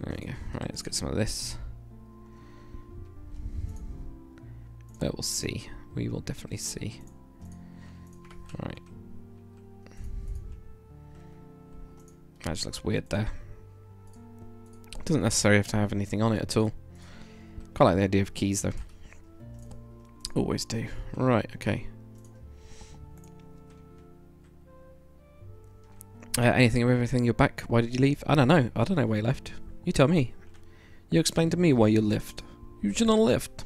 There you go. Right, let's get some of this. But we'll see. We will definitely see. Right. That just looks weird there. Doesn't necessarily have to have anything on it at all. Quite like the idea of keys though. Always do. Right, okay. Anything of everything, you're back? Why did you leave? I don't know. I don't know why you left. You tell me. You explain to me why you left. You shouldn't have left.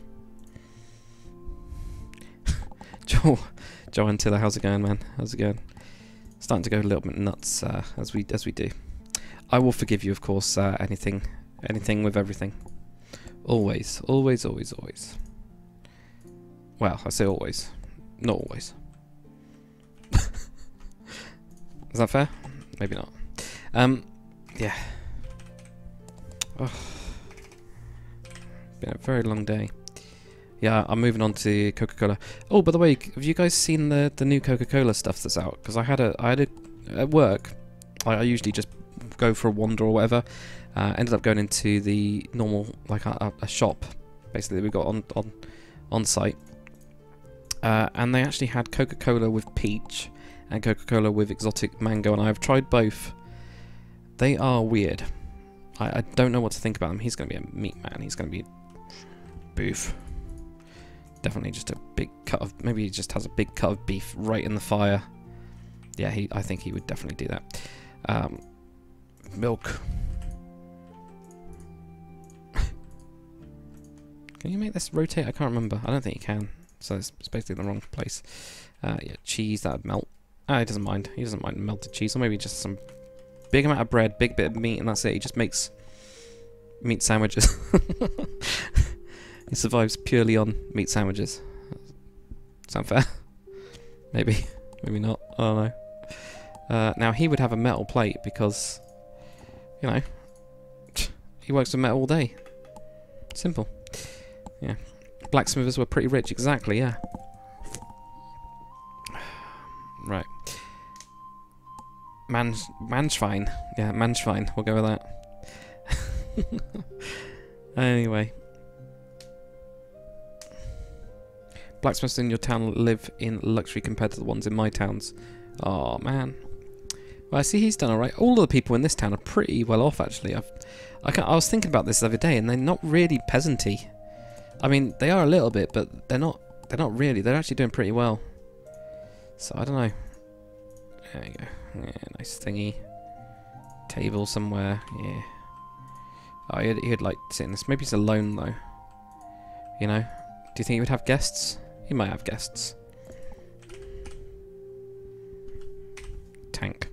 Joe Antilla, how's it going, man? How's it going? Starting to go a little bit nuts as we do. I will forgive you, of course. Anything with everything. Always, always, always, always. Well, I say always, not always. Is that fair? Maybe not. Yeah. Oh. Been a very long day. Yeah, I'm moving on to Coca-Cola. Oh, by the way, have you guys seen the new Coca-Cola stuff that's out? Because I had a at work. I usually just go for a wander or whatever. Ended up going into the normal, like a shop, basically that we got on site. And they actually had Coca-Cola with peach and Coca-Cola with exotic mango, and I've tried both. They are weird. I don't know what to think about them. He's going to be a meat man. He's going to be beef. Definitely just a big cut of... Maybe he just has a big cut of beef right in the fire. Yeah, I think he would definitely do that. Milk. Can you make this rotate? I can't remember. I don't think you can. So it's basically the wrong place. Yeah, cheese, that would melt. He doesn't mind. He doesn't mind melted cheese. Or maybe just some big amount of bread, big bit of meat, and that's it. He just makes meat sandwiches. He survives purely on meat sandwiches. Sound fair? Maybe. Maybe not. I don't know. Now, he would have a metal plate because, you know, he works with metal all day. Simple. Yeah. Blacksmithers were pretty rich, exactly, yeah. Right. Manschwein. Yeah, Manschwein. We'll go with that. Anyway. Blacksmiths in your town live in luxury compared to the ones in my towns. Oh, man. Well, I see he's done alright. All of the people in this town are pretty well off, actually. I was thinking about this the other day, and they're not really peasanty. I mean, they are a little bit, but they're not really. They're actually doing pretty well. So, I don't know. There you go. Yeah, nice thingy. Table somewhere. Yeah. Oh, he'd like to sit in this. Maybe he's alone, though. You know? Do you think he would have guests? He might have guests. Tank.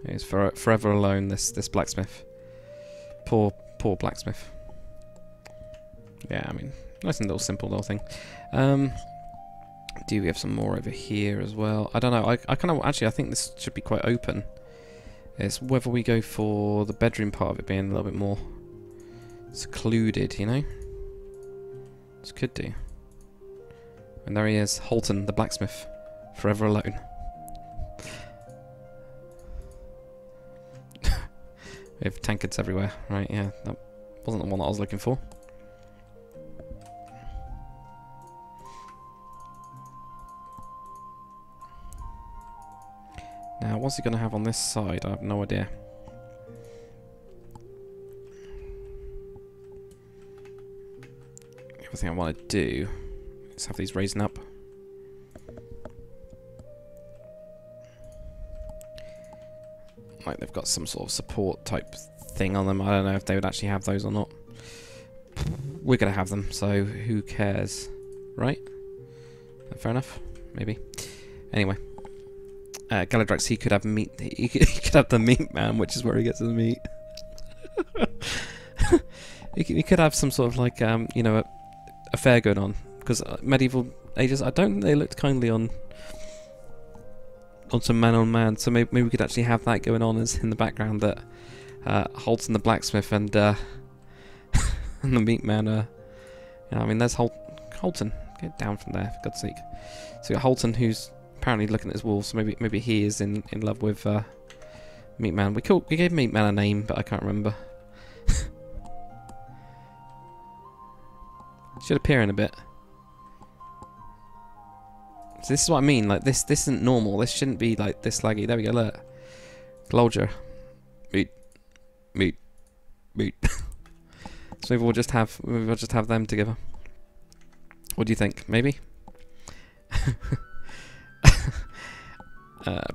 He's forever alone, this blacksmith. Poor blacksmith. Yeah, I mean, nice and simple little thing. Do we have some more over here as well? I don't know. I kind of actually I think this should be quite open. It's whether we go for the bedroom part of it being a little bit more secluded, you know. This could do. And there he is, Holton, the blacksmith, forever alone. We have tankards everywhere, right? Yeah, that wasn't the one that I was looking for. Now, what's he going to have on this side? I have no idea. The other thing I want to do is have these raising up. Like they've got some sort of support type thing on them. I don't know if they would actually have those or not. We're going to have them, so who cares? Right? Fair enough? Maybe. Anyway. Galadriel, he could have meat. He could have the meat man, which is where he gets the meat. he could have some sort of like you know, a fair going on, because medieval ages, I don't think they looked kindly on some man on man. So maybe we could actually have that going on as in the background, that Holton the blacksmith and and the meat man. You know, I mean, there's Holton. Get down from there, for God's sake. So we got Holton, who's apparently looking at his wall, so maybe he is in love with Meat Man. We gave Meat Man a name, but I can't remember. Should appear in a bit. So this is what I mean. Like this isn't normal. This shouldn't be like this laggy. There we go. Look, Glolger, meat. So maybe we'll just have them together. What do you think? Maybe.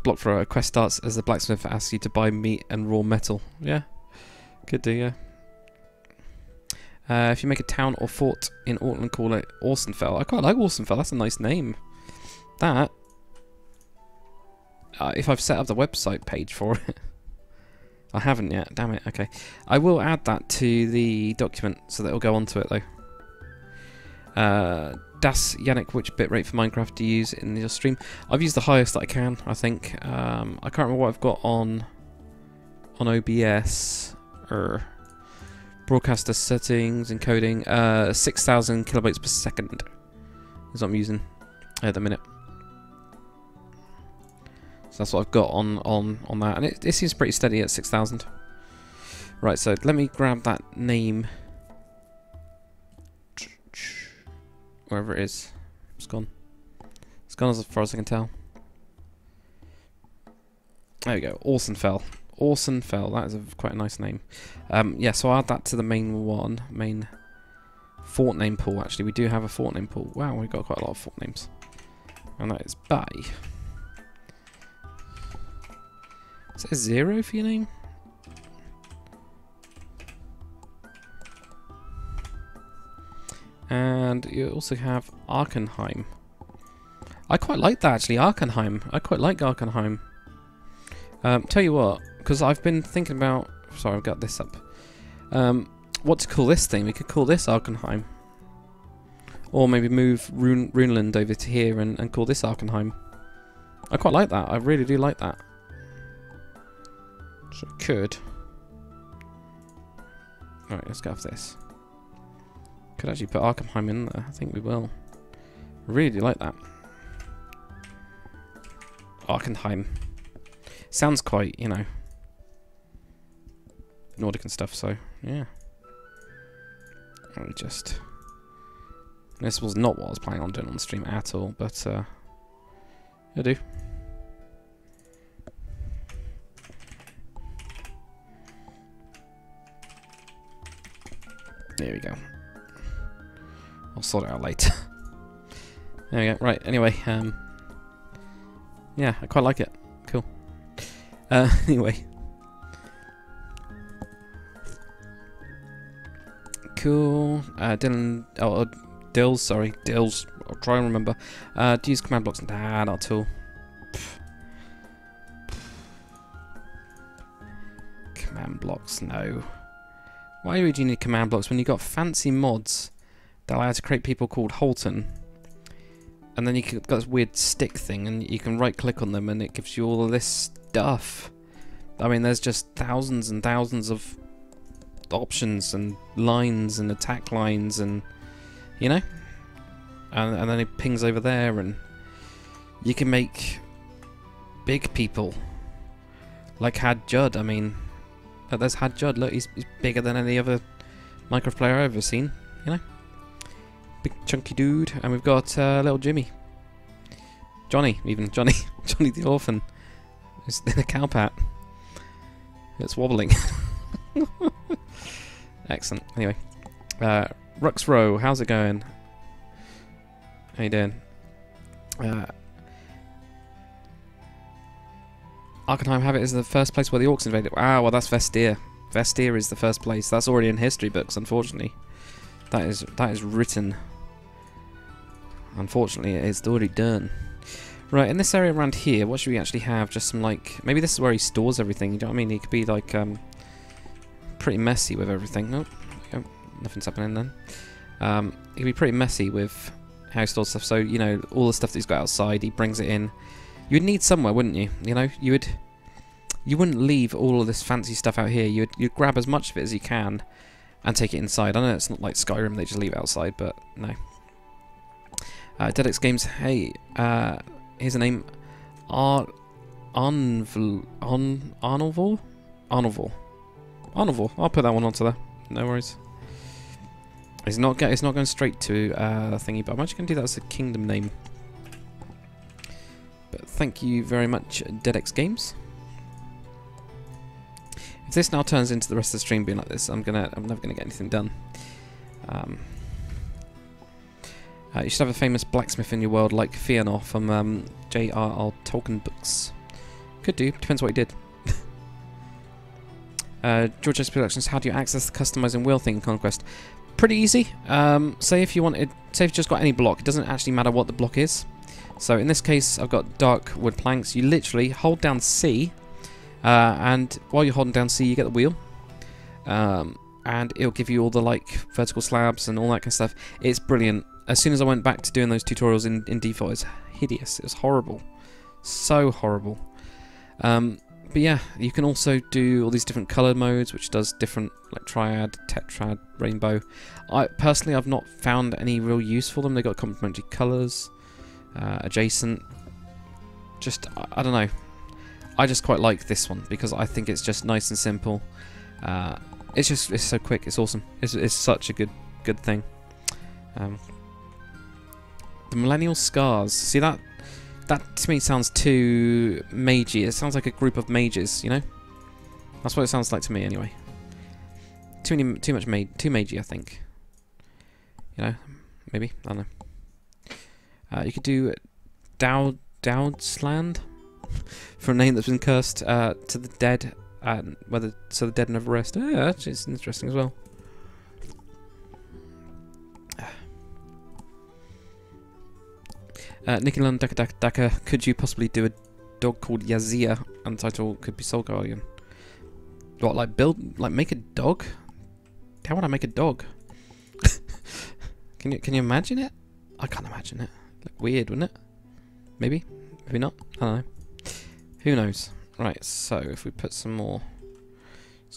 Block for a quest starts as the blacksmith asks you to buy meat and raw metal. Yeah, could do, yeah. If you make a town or fort in Ortland, call it Orsenfell. I quite like Orsenfell, that's a nice name. That, if I've set up the website page for it. I haven't yet, damn it, okay. I will add that to the document so that it'll go onto it though. Das Yannick, which bitrate for Minecraft do you use in your stream? I've used the highest that I can, I think. I can't remember what I've got on OBS. Broadcaster settings, encoding, 6,000 kilobytes per second is what I'm using at the minute. So that's what I've got on that, and it seems pretty steady at 6,000. Right, so let me grab that name. Wherever it is. It's gone. It's gone as far as I can tell. There we go. Orsenfell. Orsenfell. That is quite a nice name. Yeah, so I'll add that to the main fort name pool. Actually, we do have a fort name pool. Wow, we've got quite a lot of fort names. And that is Bay. Is it a 0 for your name? And you also have Arkenheim. I quite like that actually, Arkenheim. I quite like Arkenheim. Tell you what, because I've been thinking about... Sorry, I've got this up. What to call this thing? We could call this Arkenheim. Or maybe move Runeland over to here and call this Arkenheim. I quite like that. I really do like that. So I could. Alright, let's go with this. Could actually put Arkenheim in there. I think we will. Really do like that. Arkenheim. Sounds quite, you know, Nordic and stuff, so, yeah. Let me just... This was not what I was planning on doing on the stream at all, but, I do. There we go. I'll sort it out later. There we go. Right, anyway, yeah, I quite like it. Cool. Anyway. Cool. Dylan... Oh, Dills, sorry. Dills. I'll try and remember. Do you use command blocks? Nah, not at all. Command blocks, no. Why would you need command blocks when you've got fancy mods that allow you to create people called Holton? And then you've got this weird stick thing and you can right click on them and it gives you all of this stuff. I mean, there's just thousands and thousands of options and lines and attack lines and, you know? And then it pings over there and you can make big people. Like Had Judd, I mean... There's Had Judd, look, he's bigger than any other Minecraft player I've ever seen, you know? Big chunky dude, and we've got little Jimmy. Johnny, even, Johnny the orphan. He's in a cow pat. It's wobbling. Excellent, anyway. Rux Row, how's it going? How you doing? Arkenheim Habit is the first place where the orcs invaded. Ah, well, that's Vestir. Vestir is the first place. That's already in history books, unfortunately. That is written. Unfortunately, it's already done. Right, in this area around here, what should we actually have? Just some, like... Maybe this is where he stores everything, you know what I mean? He could be, like, pretty messy with everything. Nope. Oh, nothing's happening then. He could be pretty messy with how he stores stuff. So, you know, all the stuff that he's got outside, he brings it in. You'd need somewhere, wouldn't you? You know, you wouldn't leave all of this fancy stuff out here. You'd grab as much of it as you can and take it inside. I know it's not like Skyrim; they just leave it outside, but no. Dedex Games. Hey, here's a name. Arnoval. I'll put that one onto there. No worries. It's not going straight to thingy, but I'm actually going to do that as a kingdom name. But thank you very much, Dedex Games. If this now turns into the rest of the stream being like this, I'm never gonna get anything done. You should have a famous blacksmith in your world like Fëanor from J.R.R. Tolkien books. Could do, depends what he did. George S. Productions, how do you access the customizing wheel thing in Conquest? Pretty easy. Say if you just got any block, it doesn't actually matter what the block is. So in this case, I've got dark wood planks. You literally hold down C, and while you're holding down C, you get the wheel, and it'll give you all the like vertical slabs and all that kind of stuff. It's brilliant. As soon as I went back to doing those tutorials in default, it's hideous. It was horrible, so horrible. But yeah, you can also do all these different color modes, which does different like triad, tetrad, rainbow. Personally, I've not found any real use for them. They've got complementary colors. Adjacent, just I don't know. I just quite like this one because I think it's just nice and simple. It's so quick. It's awesome. It's such a good thing. The Millennial Scars. See that to me sounds too magey. It sounds like a group of mages. You know, that's what it sounds like to me anyway. Too magey, I think. You know, maybe I don't know. You could do Dowdsland for a name that's been cursed to the dead, so the dead never rest. Yeah, actually, it's interesting as well. Nikilan Daka, could you possibly do a dog called Yazia? Untitled could be Soul Guardian. What, like make a dog? How would I make a dog? Can you imagine it? I can't imagine it. Look weird, wouldn't it? Maybe, maybe not. I don't know. Who knows? Right. So if we put some more,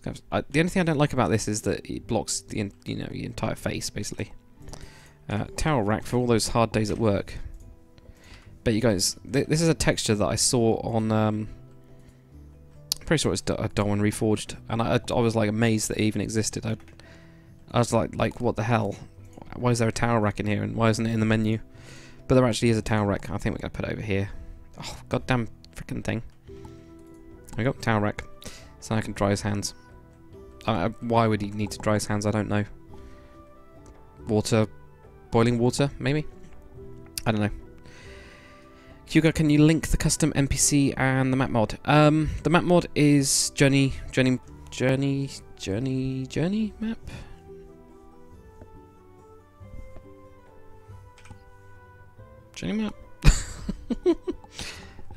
the only thing I don't like about this is that it blocks the entire face basically. Towel rack for all those hard days at work. But you guys, this is a texture that I saw on... pretty sure it's Darwin Reforged, and I was like amazed that it even existed. I was like, what the hell? Why is there a towel rack in here, and why isn't it in the menu? But there actually is a towel rack. I think we're gonna put it over here. Oh, goddamn freaking thing! There we go, towel rack. So I can dry his hands. Why would he need to dry his hands? I don't know. Water, boiling water, maybe. I don't know. Hugo, can you link the custom NPC and the map mod? The map mod is Journey map? Journey map?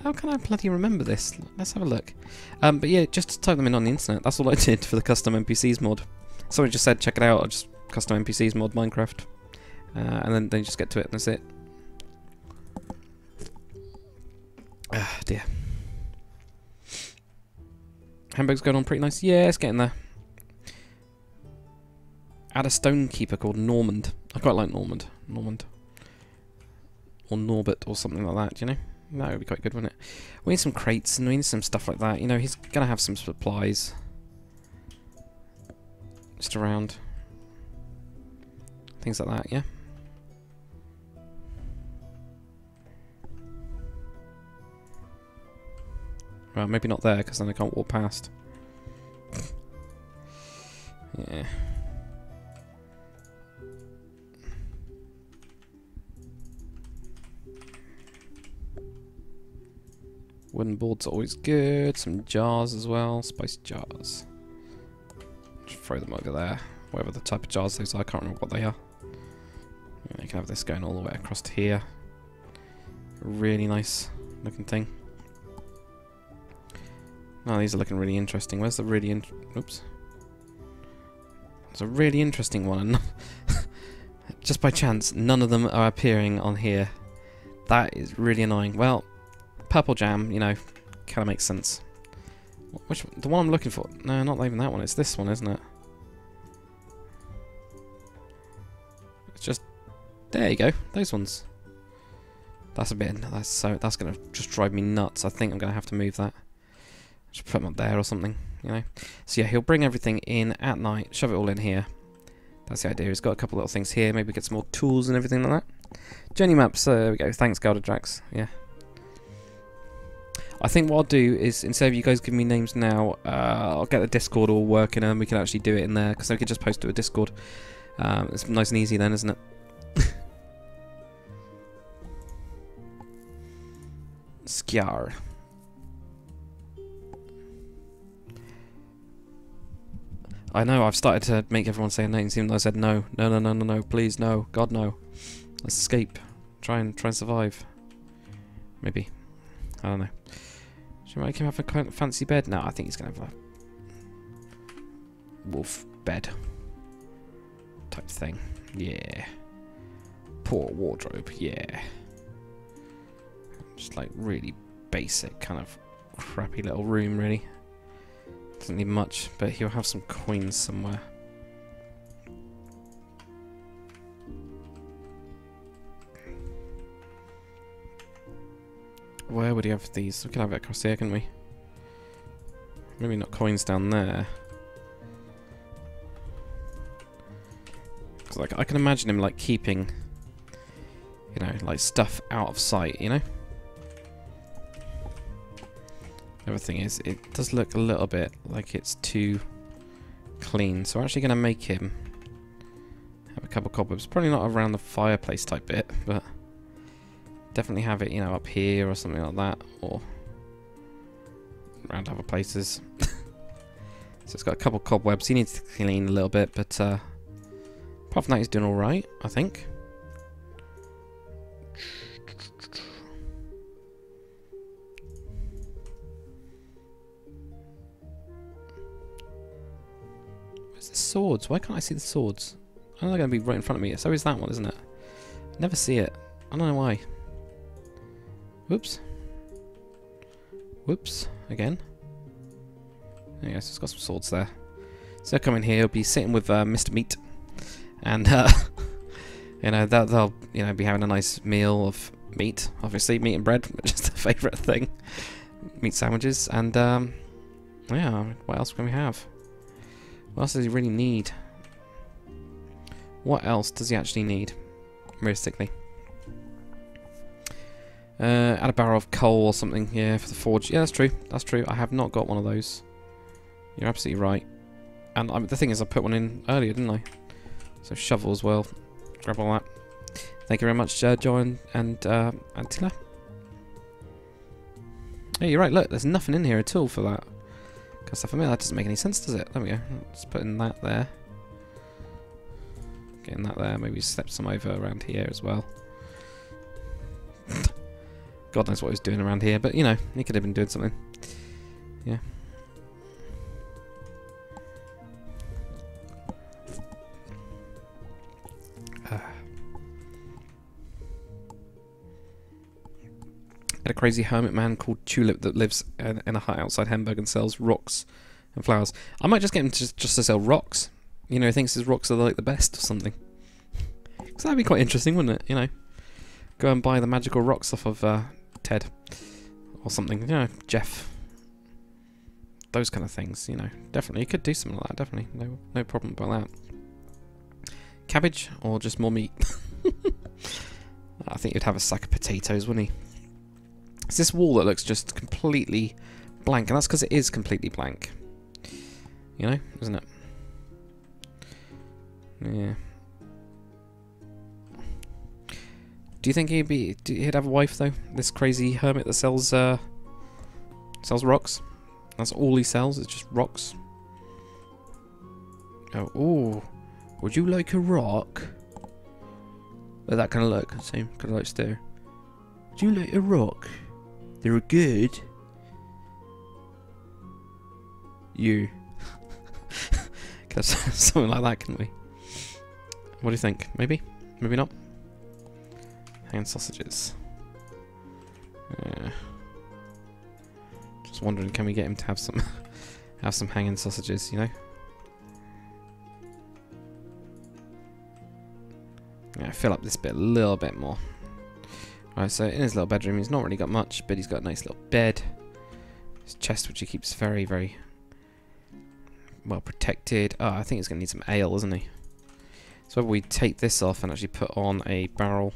How can I bloody remember this? Let's have a look. But yeah, just type them in on the internet. That's all I did for the custom NPCs mod. Someone just said, check it out, I'll just custom NPCs mod Minecraft. And then you just get to it and that's it. Ah, dear. Hemburg's going on pretty nice. Yeah, it's getting there. Add a stonekeeper called Normand. I quite like Normand. Or Norbert or something like that, do you know? That would be quite good, wouldn't it? We need some crates and we need some stuff like that. You know, he's going to have some supplies. Just around. Things like that, yeah? Well, maybe not there, because then I can't walk past. Yeah. Wooden boards are always good. Some jars as well. Spice jars. Just throw them over there. Whatever the type of jars those are, I can't remember what they are. Yeah, you can have this going all the way across to here. Really nice looking thing. Oh, these are looking really interesting. Where's the really oops. There's a really interesting one. Just by chance, none of them are appearing on here. That is really annoying. Well, purple jam, you know, kind of makes sense. Which the one I'm looking for? No, not even that one. It's this one, isn't it? It's just there you go. Those ones. That's a bit. That's gonna just drive me nuts. I think I'm gonna have to move that. Just put them up there or something, you know. So yeah, he'll bring everything in at night, shove it all in here. That's the idea. He's got a couple little things here. Maybe get some more tools and everything like that. Journey maps. There we go. Thanks, Gardadrax. Yeah. I think what I'll do is, instead of you guys giving me names now, I'll get the Discord all working and we can actually do it in there, because I could just post to a Discord. It's nice and easy then, isn't it? Skjar. I know, I've started to make everyone say names, even though I said no, please, no, God, no. Let's escape. Try and survive. Maybe. I don't know. Should I make him have a fancy bed? No, I think he's going to have a wolf bed type thing. Yeah. Poor wardrobe, yeah. Just like really basic kind of crappy little room, really. Doesn't need much, but he'll have some coins somewhere. Where would he have these? We can have it across here, can we? Maybe not coins down there. Because like, I can imagine him like keeping, you know, like stuff out of sight, you know? The other thing is, it does look a little bit like it's too clean. So we're actually going to make him have a couple cobwebs. Probably not around the fireplace type bit, but definitely have it, you know, up here or something like that, or around other places. So it's got a couple cobwebs. He needs to clean a little bit, but apart from that, he's doing all right, I think. Where's the swords? Why can't I see the swords? I know they're going to be right in front of me. So is that one, isn't it? Never see it. I don't know why. Whoops. Whoops. Again. There you go, so it's got some swords there. So he'll come in here, he'll be sitting with Mr. Meat. And You know, they'll be having a nice meal of meat, obviously meat and bread, which is the favourite thing. Meat sandwiches, and yeah. What else can we have? What else does he really need? What else does he actually need, realistically? Add a barrel of coal or something, yeah, for the forge. Yeah, that's true. That's true. I have not got one of those. You're absolutely right. And the thing is, I put one in earlier, didn't I? So shovel as well. Grab all that. Thank you very much, John and Antilla. Hey, you're right. Look, there's nothing in here at all for that. Because for me, that doesn't make any sense, does it? There we go. Let's put in that there. Getting that there. Maybe step some over around here as well. God knows what he was doing around here, but you know, he could have been doing something. Yeah. Had a crazy hermit man called Tulip that lives in a hut outside Hemburg and sells rocks and flowers. I might just get him just to sell rocks. You know, he thinks his rocks are like the best or something. Because that'd be quite interesting, wouldn't it? You know, go and buy the magical rocks off of Ted or something. You know, Jeff. Those kind of things. You know, definitely you could do something like that. Definitely, no problem about that. Cabbage or just more meat? I think you'd have a sack of potatoes, wouldn't he? It's this wall that looks just completely blank, and that's because it is completely blank. You know, isn't it? Yeah. Do you think he'd have a wife though? This crazy hermit that sells rocks. That's all he sells. It's just rocks. Oh, ooh. Would you like a rock? With that kind of look, same kind of like stare. Would you like a rock? They're good. You. Something like that, can we? What do you think? Maybe? Maybe not? Hanging sausages. Just wondering, can we get him to have some some hanging sausages, you know? Yeah, fill up this bit a little bit more. Right, so in his little bedroom, he's not really got much, but he's got a nice little bed. His chest, which he keeps very, very well protected. Oh, I think he's going to need some ale, isn't he? So we take this off and actually put on a barrel.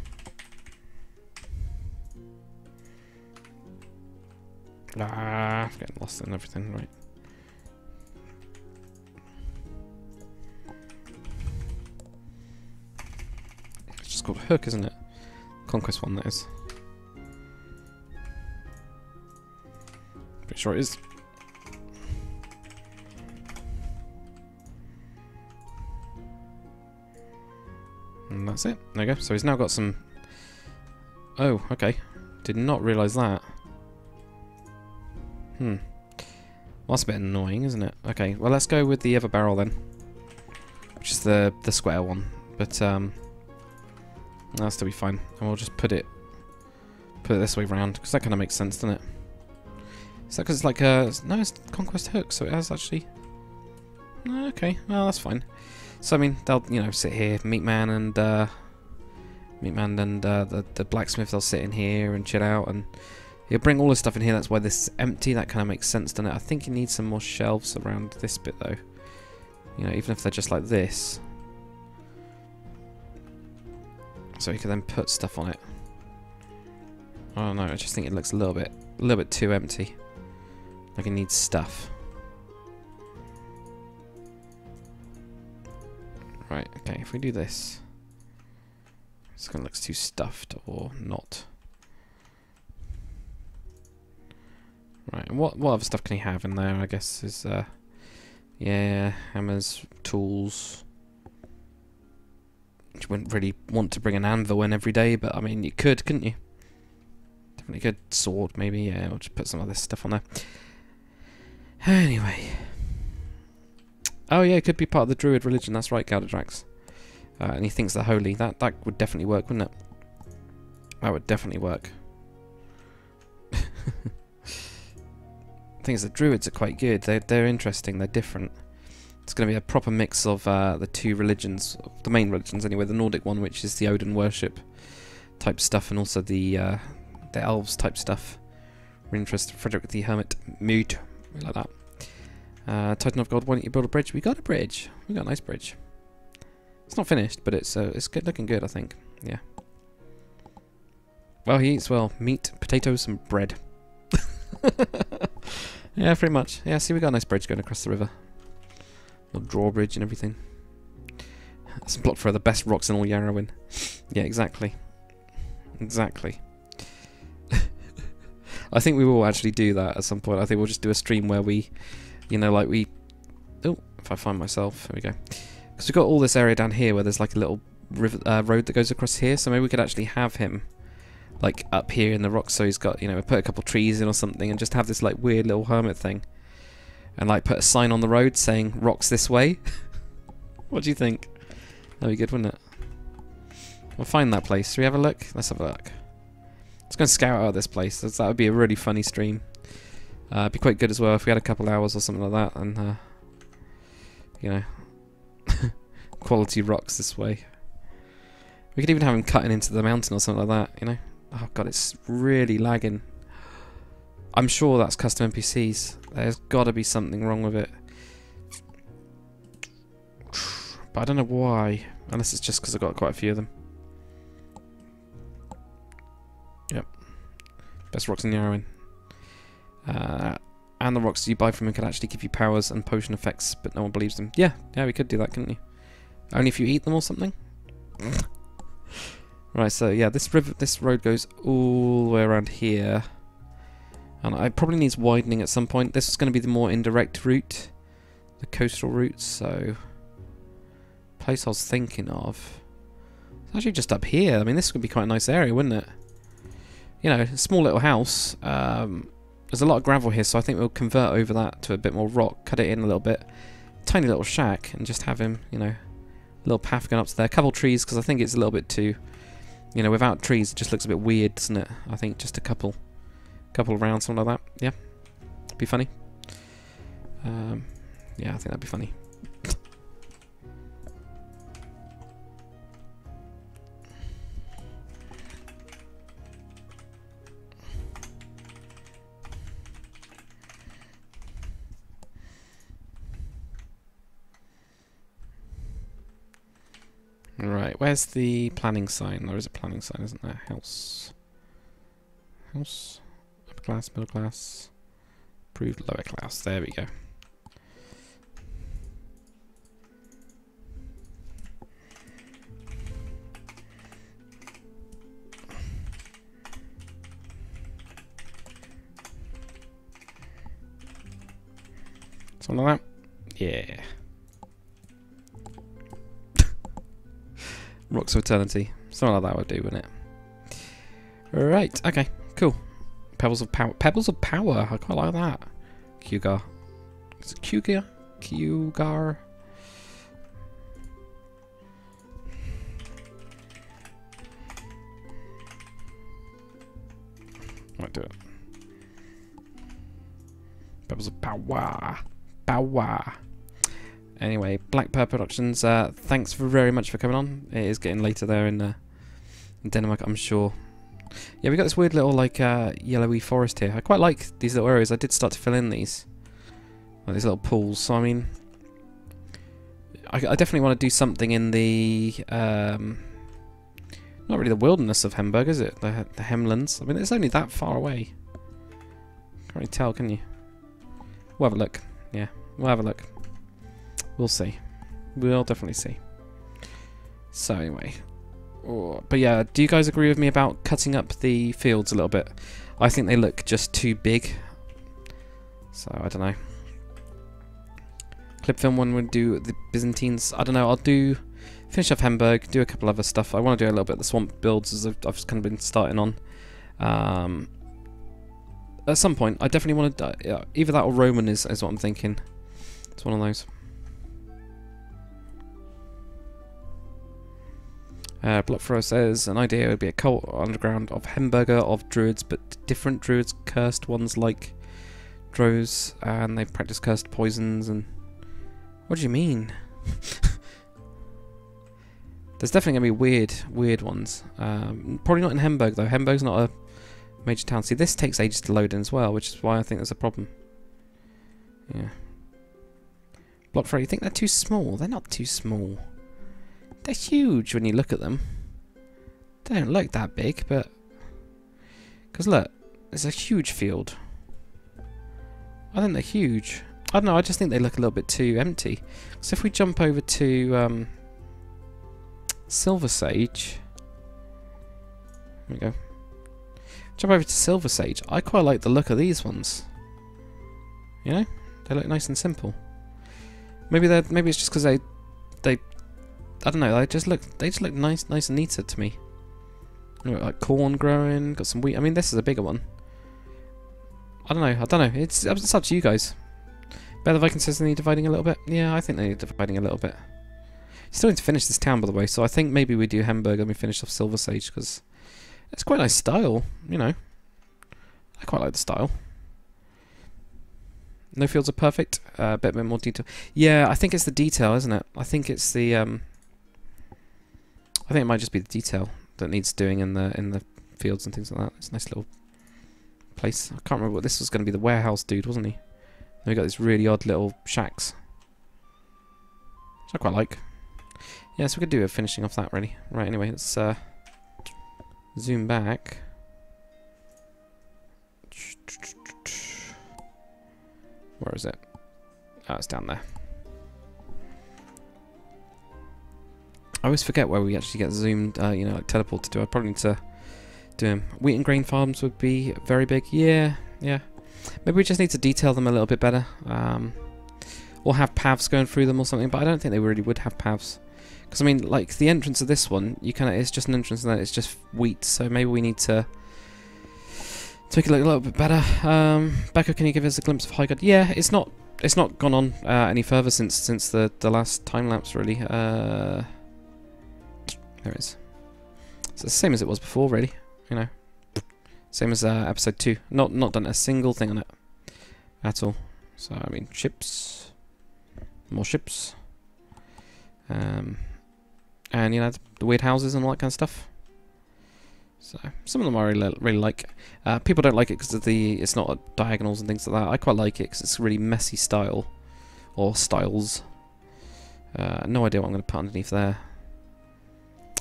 Ah, I'm getting lost in everything, right? It's just called a hook, isn't it? Conquest one, that is. Pretty sure it is. And that's it. There you go. So he's now got some... Oh, okay. Did not realise that. Well, that's a bit annoying, isn't it? Okay, well let's go with the other barrel then. Which is the square one. But, that'll still be fine. And we'll just put it this way round, because that kind of makes sense, doesn't it? Is that because it's like a... No, it's Conquest hook, so it has actually... Okay, well, that's fine. So, I mean, they'll, you know, sit here. Meatman and the Blacksmith, they'll sit in here and chill out, and he'll bring all this stuff in here. That's why this is empty. That kind of makes sense, doesn't it? I think you need some more shelves around this bit, though. You know, even if they're just like this. So you can then put stuff on it. I don't know, I just think it looks a little bit too empty. Like it needs stuff. Right, okay, if we do this. It's gonna look too stuffed or not. Right, and what other stuff can he have in there, I guess, is yeah, hammers, tools. You wouldn't really want to bring an anvil in every day, but I mean, you could, couldn't you? Definitely could. Sword, maybe. Yeah, we'll just put some of this stuff on there. Anyway. Oh yeah, it could be part of the Druid religion. That's right, Galdadrax. And he thinks they're holy. That would definitely work, wouldn't it? That would definitely work. The thing is, the Druids are quite good. They're interesting. They're different It's going to be a proper mix of the two religions, the main religions anyway. The Nordic one, which is the Odin worship type stuff, and also the elves type stuff. We're interested. Frederick the Hermit mood, we like that. Titan of God, why don't you build a bridge? We got a bridge. We got a nice bridge. It's not finished, but it's good, looking good, I think. Yeah. Well, he eats well. Meat, potatoes, and bread. Yeah, pretty much. Yeah, see, we got a nice bridge going across the river. Little drawbridge and everything. That's a plot for the best rocks in all Yarowyn. Yeah, exactly. Exactly. I think we will actually do that at some point. I think we'll just do a stream where we, you know, like we... Oh, if I find myself. There we go. Because we've got all this area down here where there's like a little river, road that goes across here. So maybe we could actually have him like up here in the rocks. So he's got, you know, put a couple trees in or something and just have this like weird little hermit thing. And like put a sign on the road saying rocks this way. What do you think? That'd be good, wouldn't it? We'll find that place. Should we have a look? Let's have a look. Let's go and scout out this place. That would be a really funny stream. It'd be quite good as well if we had a couple hours or something like that, and you know, quality rocks this way. We could even have him cutting into the mountain or something like that. You know. Oh god, it's really lagging. I'm sure that's custom NPCs. There's got to be something wrong with it, but I don't know why. Unless it's just because I've got quite a few of them. Yep. Best rocks in Yarowyn. And the rocks you buy from him can actually give you powers and potion effects, but no one believes them. Yeah, we could do that, couldn't you? Only if you eat them or something? Right, so yeah, this road goes all the way around here. And it probably needs widening at some point. This is going to be the more indirect route. The coastal route, so... Place I was thinking of... It's actually just up here. I mean, this would be quite a nice area, wouldn't it? You know, a small little house. There's a lot of gravel here, so I think we'll convert over that to a bit more rock, cut it in a little bit. Tiny little shack, and just have him, you know, a little path going up to there. A couple trees, because I think it's a little bit too, you know, without trees, it just looks a bit weird, doesn't it? I think just a couple around, something like that. Yeah, be funny. Yeah, I think that'd be funny. Right, where's the planning sign? There is a planning sign, isn't there? House. House. Upper class, middle class. Approved lower class. There we go. Something like that? Yeah. Rocks of Eternity. Something like that would do, wouldn't it? Right, okay, cool. Pebbles of Power. Pebbles of Power, I quite like that. Cougar. Is it Cougar? Cougar. Might do it. Pebbles of Power. Power. Anyway, Black Pearl Productions, thanks very much for coming on. It is getting later there in Denmark, I'm sure. Yeah, we got this weird little, like, yellowy forest here. I quite like these little areas. I did start to fill in these. Like these little pools. So, I mean, I definitely want to do something in the, not really the wilderness of Hemburg, is it? The Hemlands. I mean, it's only that far away. Can't really tell, can you? We'll have a look. Yeah, we'll have a look. We'll see. We'll definitely see. So anyway. Oh, but yeah, do you guys agree with me about cutting up the fields a little bit? I think they look just too big. So, I don't know. Clip film one would do the Byzantines. I don't know, I'll finish off Hemburg, do a couple other stuff. I want to do a little bit of the swamp builds as I've kind of been starting on. At some point, I definitely want to... either that or Roman is what I'm thinking. It's one of those. Blockfro says, an idea would be a cult underground of Hemburger of druids, but different druids, cursed ones like drows, and they practice cursed poisons and What do you mean? There's definitely going to be weird ones. Probably not in Hemburg, though. Hemburg's not a major town. See, this takes ages to load in as well, which is why I think there's a problem. Yeah. Block 3, you think they're too small? They're not too small. They're huge when you look at them. They don't look that big, but... Because look, it's a huge field. I think they're huge. I don't know, I just think they look a little bit too empty. So if we jump over to Silver Sage... There we go. Jump over to Silver Sage. I quite like the look of these ones. You know? They look nice and simple. Maybe it's just because they I don't know, they just look nice and neater to me. You know, like corn growing, got some wheat. I mean, this is a bigger one. I don't know. It's up to you guys. Better the Vikings says they need dividing a little bit. Yeah, I think they need dividing a little bit. Still need to finish this town, by the way, so I think maybe we do Hemburg and we finish off Silver Sage, because it's quite a nice style, you know. I quite like the style. No fields are perfect. A bit more detail. Yeah, I think it's the detail, isn't it? I think it's the. I think it might just be the detail that needs doing in the fields and things like that. It's a nice little place. I can't remember what this was going to be. The warehouse dude, wasn't he? Then we got these really odd little shacks, which I quite like. Yeah, so we could do a finishing off that really. Right. Anyway, let's zoom back. Where is it? Oh, it's down there. I always forget where we actually get zoomed, you know, like teleported to. I probably need to do them. Wheat and grain farms would be very big. Yeah. Maybe we just need to detail them a little bit better. Or have paths going through them or something, but I don't think they really would have paths. Because, I mean, like, the entrance of this one, it's just an entrance and then it's just wheat, so maybe we need to make it look a little bit better. Becca, can you give us a glimpse of Highguard? Yeah, it's not gone on any further since the last time lapse really. There it is. It's the same as it was before, really. You know, same as episode 2. Not done a single thing on it at all. So I mean, ships, more ships, and you know the weird houses and all that kind of stuff. So some of them I really like. People don't like it because it's not diagonals and things like that. I quite like it because it's a really messy style, or styles. No idea what I'm going to put underneath there.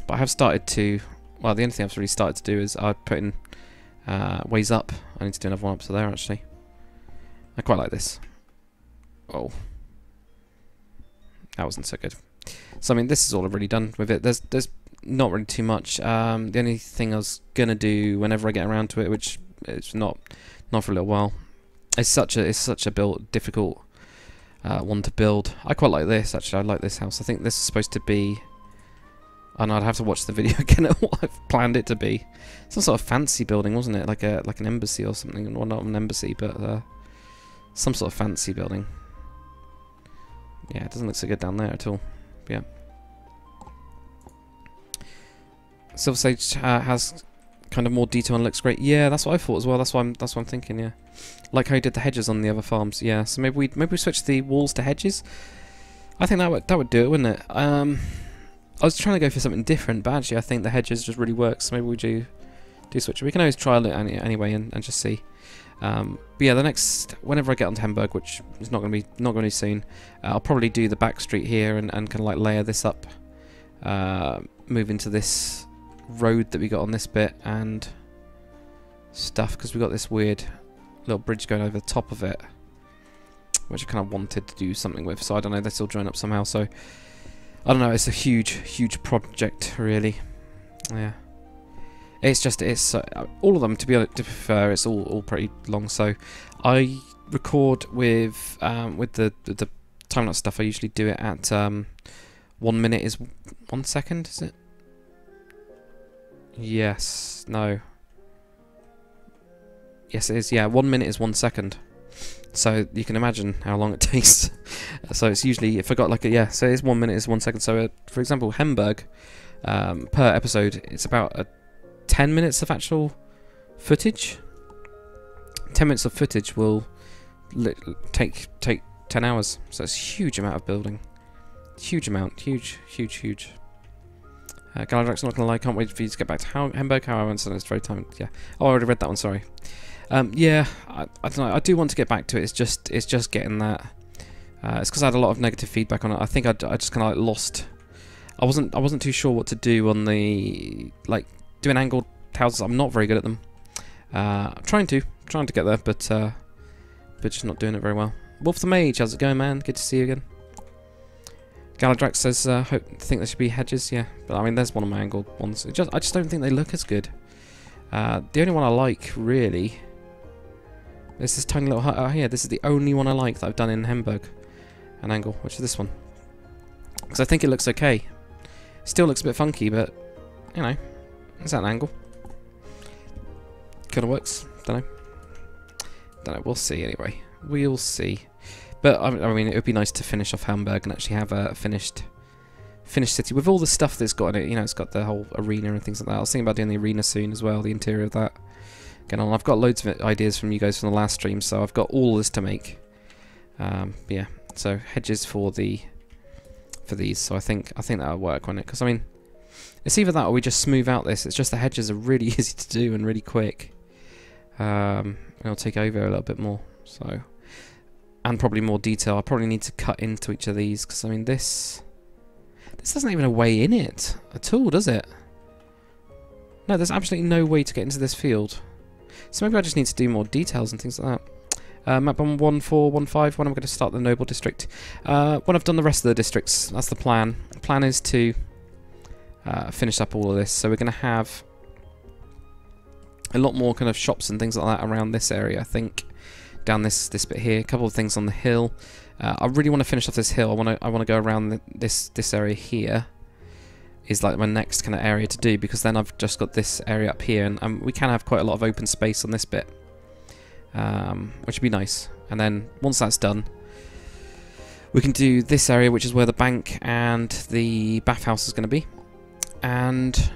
But I have started to. Well, the only thing I've really started to do is I put in ways up. I need to do another one up to there actually. I quite like this. Oh, that wasn't so good. So I mean, this is all I've really done with it. There's not really too much. The only thing I was gonna do whenever I get around to it, which it's not for a little while, it's such a difficult one to build. I quite like this actually. I like this house. I think this is supposed to be. And I'd have to watch the video again at what I've planned it to be. Some sort of fancy building, wasn't it? Like an embassy or something. Well, not an embassy, but some sort of fancy building. Yeah, it doesn't look so good down there at all. But yeah. Silver Sage has kind of more detail and looks great. Yeah, that's what I thought as well. That's what I'm thinking. Yeah, like how you did the hedges on the other farms. Yeah, so maybe we switch the walls to hedges. I think that would do it, wouldn't it? I was trying to go for something different, but actually I think the hedges just really works. So maybe we do switch. We can always trial it anyway and just see. But yeah, whenever I get onto Hemburg, which is not going to be soon, I'll probably do the back street here and kind of like layer this up, move into this road that we got on this bit and stuff, because we got this weird little bridge going over the top of it, which I kind of wanted to do something with. So I don't know, they still join up somehow. So I don't know. It's a huge project, really. Yeah. It's all of them. To be fair, it's all pretty long. So I record with the time-lapse stuff. I usually do it at 1 minute is 1 second. Is it? Yes. No. Yes, it is. Yeah, 1 minute is 1 second. So you can imagine how long it takes. So it's usually, if I got so it's 1 minute is 1 second. So for example, Hemburg, per episode, it's about 10 minutes of actual footage. 10 minutes of footage will take 10 hours. So it's a huge amount of building. Huge amount. Huge. Galadriel's not going to lie, can't wait for you to get back to Hemburg. How I went, so it's very time. Yeah. Oh, I already read that one, sorry. Yeah, I don't know. I do want to get back to it. It's just getting that. It's because I had a lot of negative feedback on it. I think I just kind of like lost. I wasn't too sure what to do on the like doing angled houses. I'm not very good at them. I'm trying to get there, but just not doing it very well. Wolf the Mage, how's it going, man? Good to see you again. Galadriel says, think there should be hedges. Yeah, but I mean, there's one of my angled ones. I just don't think they look as good. The only one I like really. There's this tiny little hut out here. This is the only one I like that I've done in Hemburg, an angle, which is this one. Because I think it looks okay. Still looks a bit funky, but you know, is that an angle? Kind of works. Don't know. We'll see anyway. We'll see. But I mean, it would be nice to finish off Hemburg and actually have a finished city with all the stuff that's got in it. You know, it's got the whole arena and things like that. I was thinking about doing the arena soon as well, the interior of that. Again, I've got loads of ideas from you guys from the last stream, so I've got all this to make. Yeah, so hedges for these. So I think that'll work on it, because I mean, it's either that or we just smooth out this. It's just the hedges are really easy to do and really quick. It'll take over a little bit more, so, and probably more detail. I probably need to cut into each of these, because I mean this doesn't even have a way in it at all, does it? No, there's absolutely no way to get into this field. So maybe I just need to do more details and things like that. Map on 1415, when I'm going to start the Noble District. When I've done the rest of the districts, that's the plan. The plan is to finish up all of this. So we're going to have a lot more kind of shops and things like that around this area, I think. Down this bit here, a couple of things on the hill. I really want to finish off this hill. I want to go around this area here. Is like my next kind of area to do, because then I've just got this area up here, and we can have quite a lot of open space on this bit, which would be nice. And then once that's done, we can do this area, which is where the bank and the bathhouse is going to be, and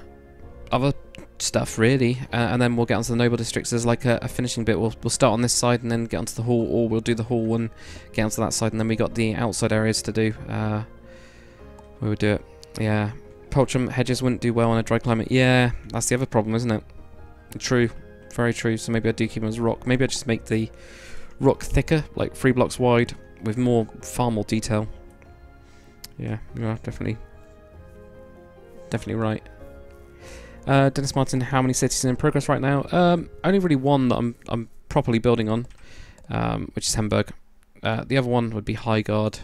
other stuff really. And then we'll get onto the Noble Districts. There's like a finishing bit. We'll start on this side and then get onto the hall, or we'll do the hall one, get onto that side, and then we got the outside areas to do. We would do it. Yeah. Peltrum hedges wouldn't do well in a dry climate. Yeah, that's the other problem, isn't it? True. Very true. So maybe I do keep them as rock. Maybe I just make the rock thicker, like 3 blocks wide, with far more detail. Yeah, you are definitely right. Dennis Martin, how many cities are in progress right now? Only really one that I'm properly building on, which is Hemburg. The other one would be Highguard,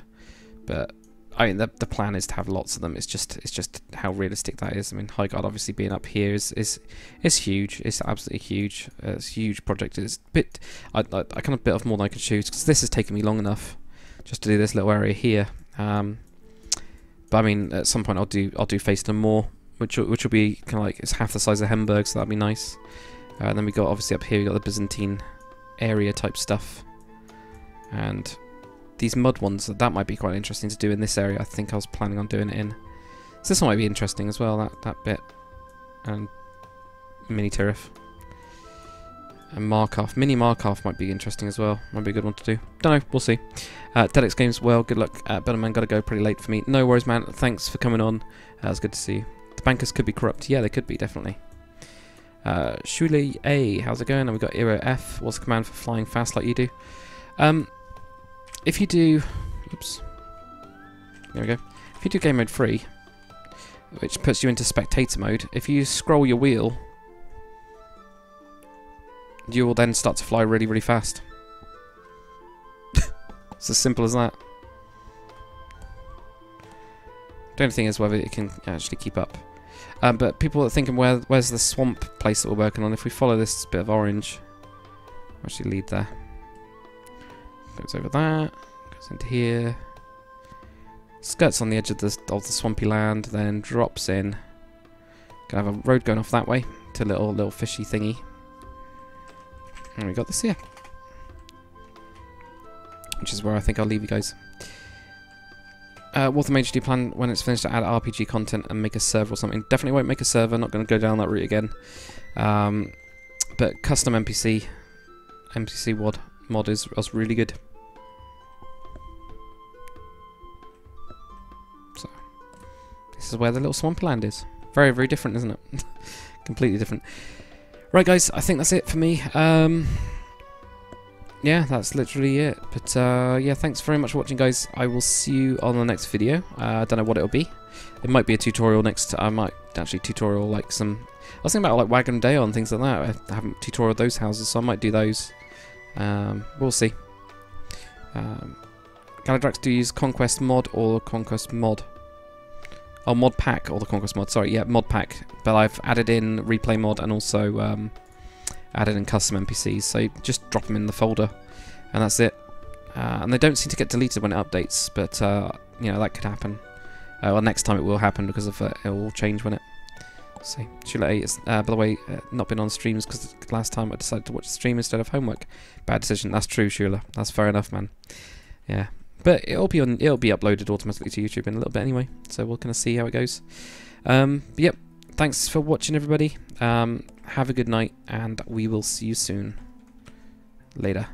but I mean, the plan is to have lots of them. It's just how realistic that is. I mean, Highguard obviously being up here is huge. It's absolutely huge. It's a huge project. It's a bit. I kind of bit off more than I can choose, because this has taken me long enough just to do this little area here. But I mean, at some point I'll do Facedom more, which will be kind of like, it's half the size of Hemburg, so that'd be nice. And then we got obviously up here we got the Byzantine area type stuff, and these mud ones, that might be quite interesting to do in this area. I think I was planning on doing it in. So this one might be interesting as well, that bit. And mini Tirith. And Markarth. Mini Markarth might be interesting as well. Might be a good one to do. Don't know, we'll see. Delix Games, well, good luck. Bellman, gotta go pretty late for me. No worries, man. Thanks for coming on. It was good to see you. The bankers could be corrupt. Yeah, they could be, definitely. Shuli A, how's it going? And we've got Eero F. What's the command for flying fast like you do? If you do, oops, there we go. If you do game mode 3, which puts you into spectator mode, if you scroll your wheel, you will then start to fly really, really fast. It's as simple as that. The only thing is whether it can actually keep up. But people are thinking, where's the swamp place that we're working on? If we follow this bit of orange, we'll actually lead there. Goes over that, goes into here, skirts on the edge of the swampy land, then drops in. Gonna have a road going off that way to little fishy thingy. And we got this here, which is where I think I'll leave you guys. What the Mage, do you plan when it's finished to add RPG content and make a server or something? Definitely won't make a server. Not going to go down that route again. But custom NPC mod is really good. This is where the little swampland is. Very, very different, isn't it? Completely different. Right, guys, I think that's it for me. Yeah, that's literally it. But yeah, thanks very much for watching, guys. I will see you on the next video. I don't know what it'll be. It might be a tutorial next. I might actually tutorial like some. I was thinking about like Wagon Dale and things like that. I haven't tutorialed those houses, so I might do those. We'll see. Galadrax, do you use Conquest mod or Conquest mod? Oh, mod pack or the Conquest mod. Sorry, yeah, mod pack. But I've added in replay mod and also added in custom NPCs. So just drop them in the folder, and that's it. And they don't seem to get deleted when it updates, but you know, that could happen. Well, next time it will happen because of it will change when it. So, Shula 8 is, by the way, not been on streams because last time I decided to watch the stream instead of homework. Bad decision. That's true, Shula. That's fair enough, man. Yeah, but it'll be uploaded automatically to YouTube in a little bit anyway. So we'll kind of see how it goes. Yep. Thanks for watching, everybody. Have a good night, and we will see you soon. Later.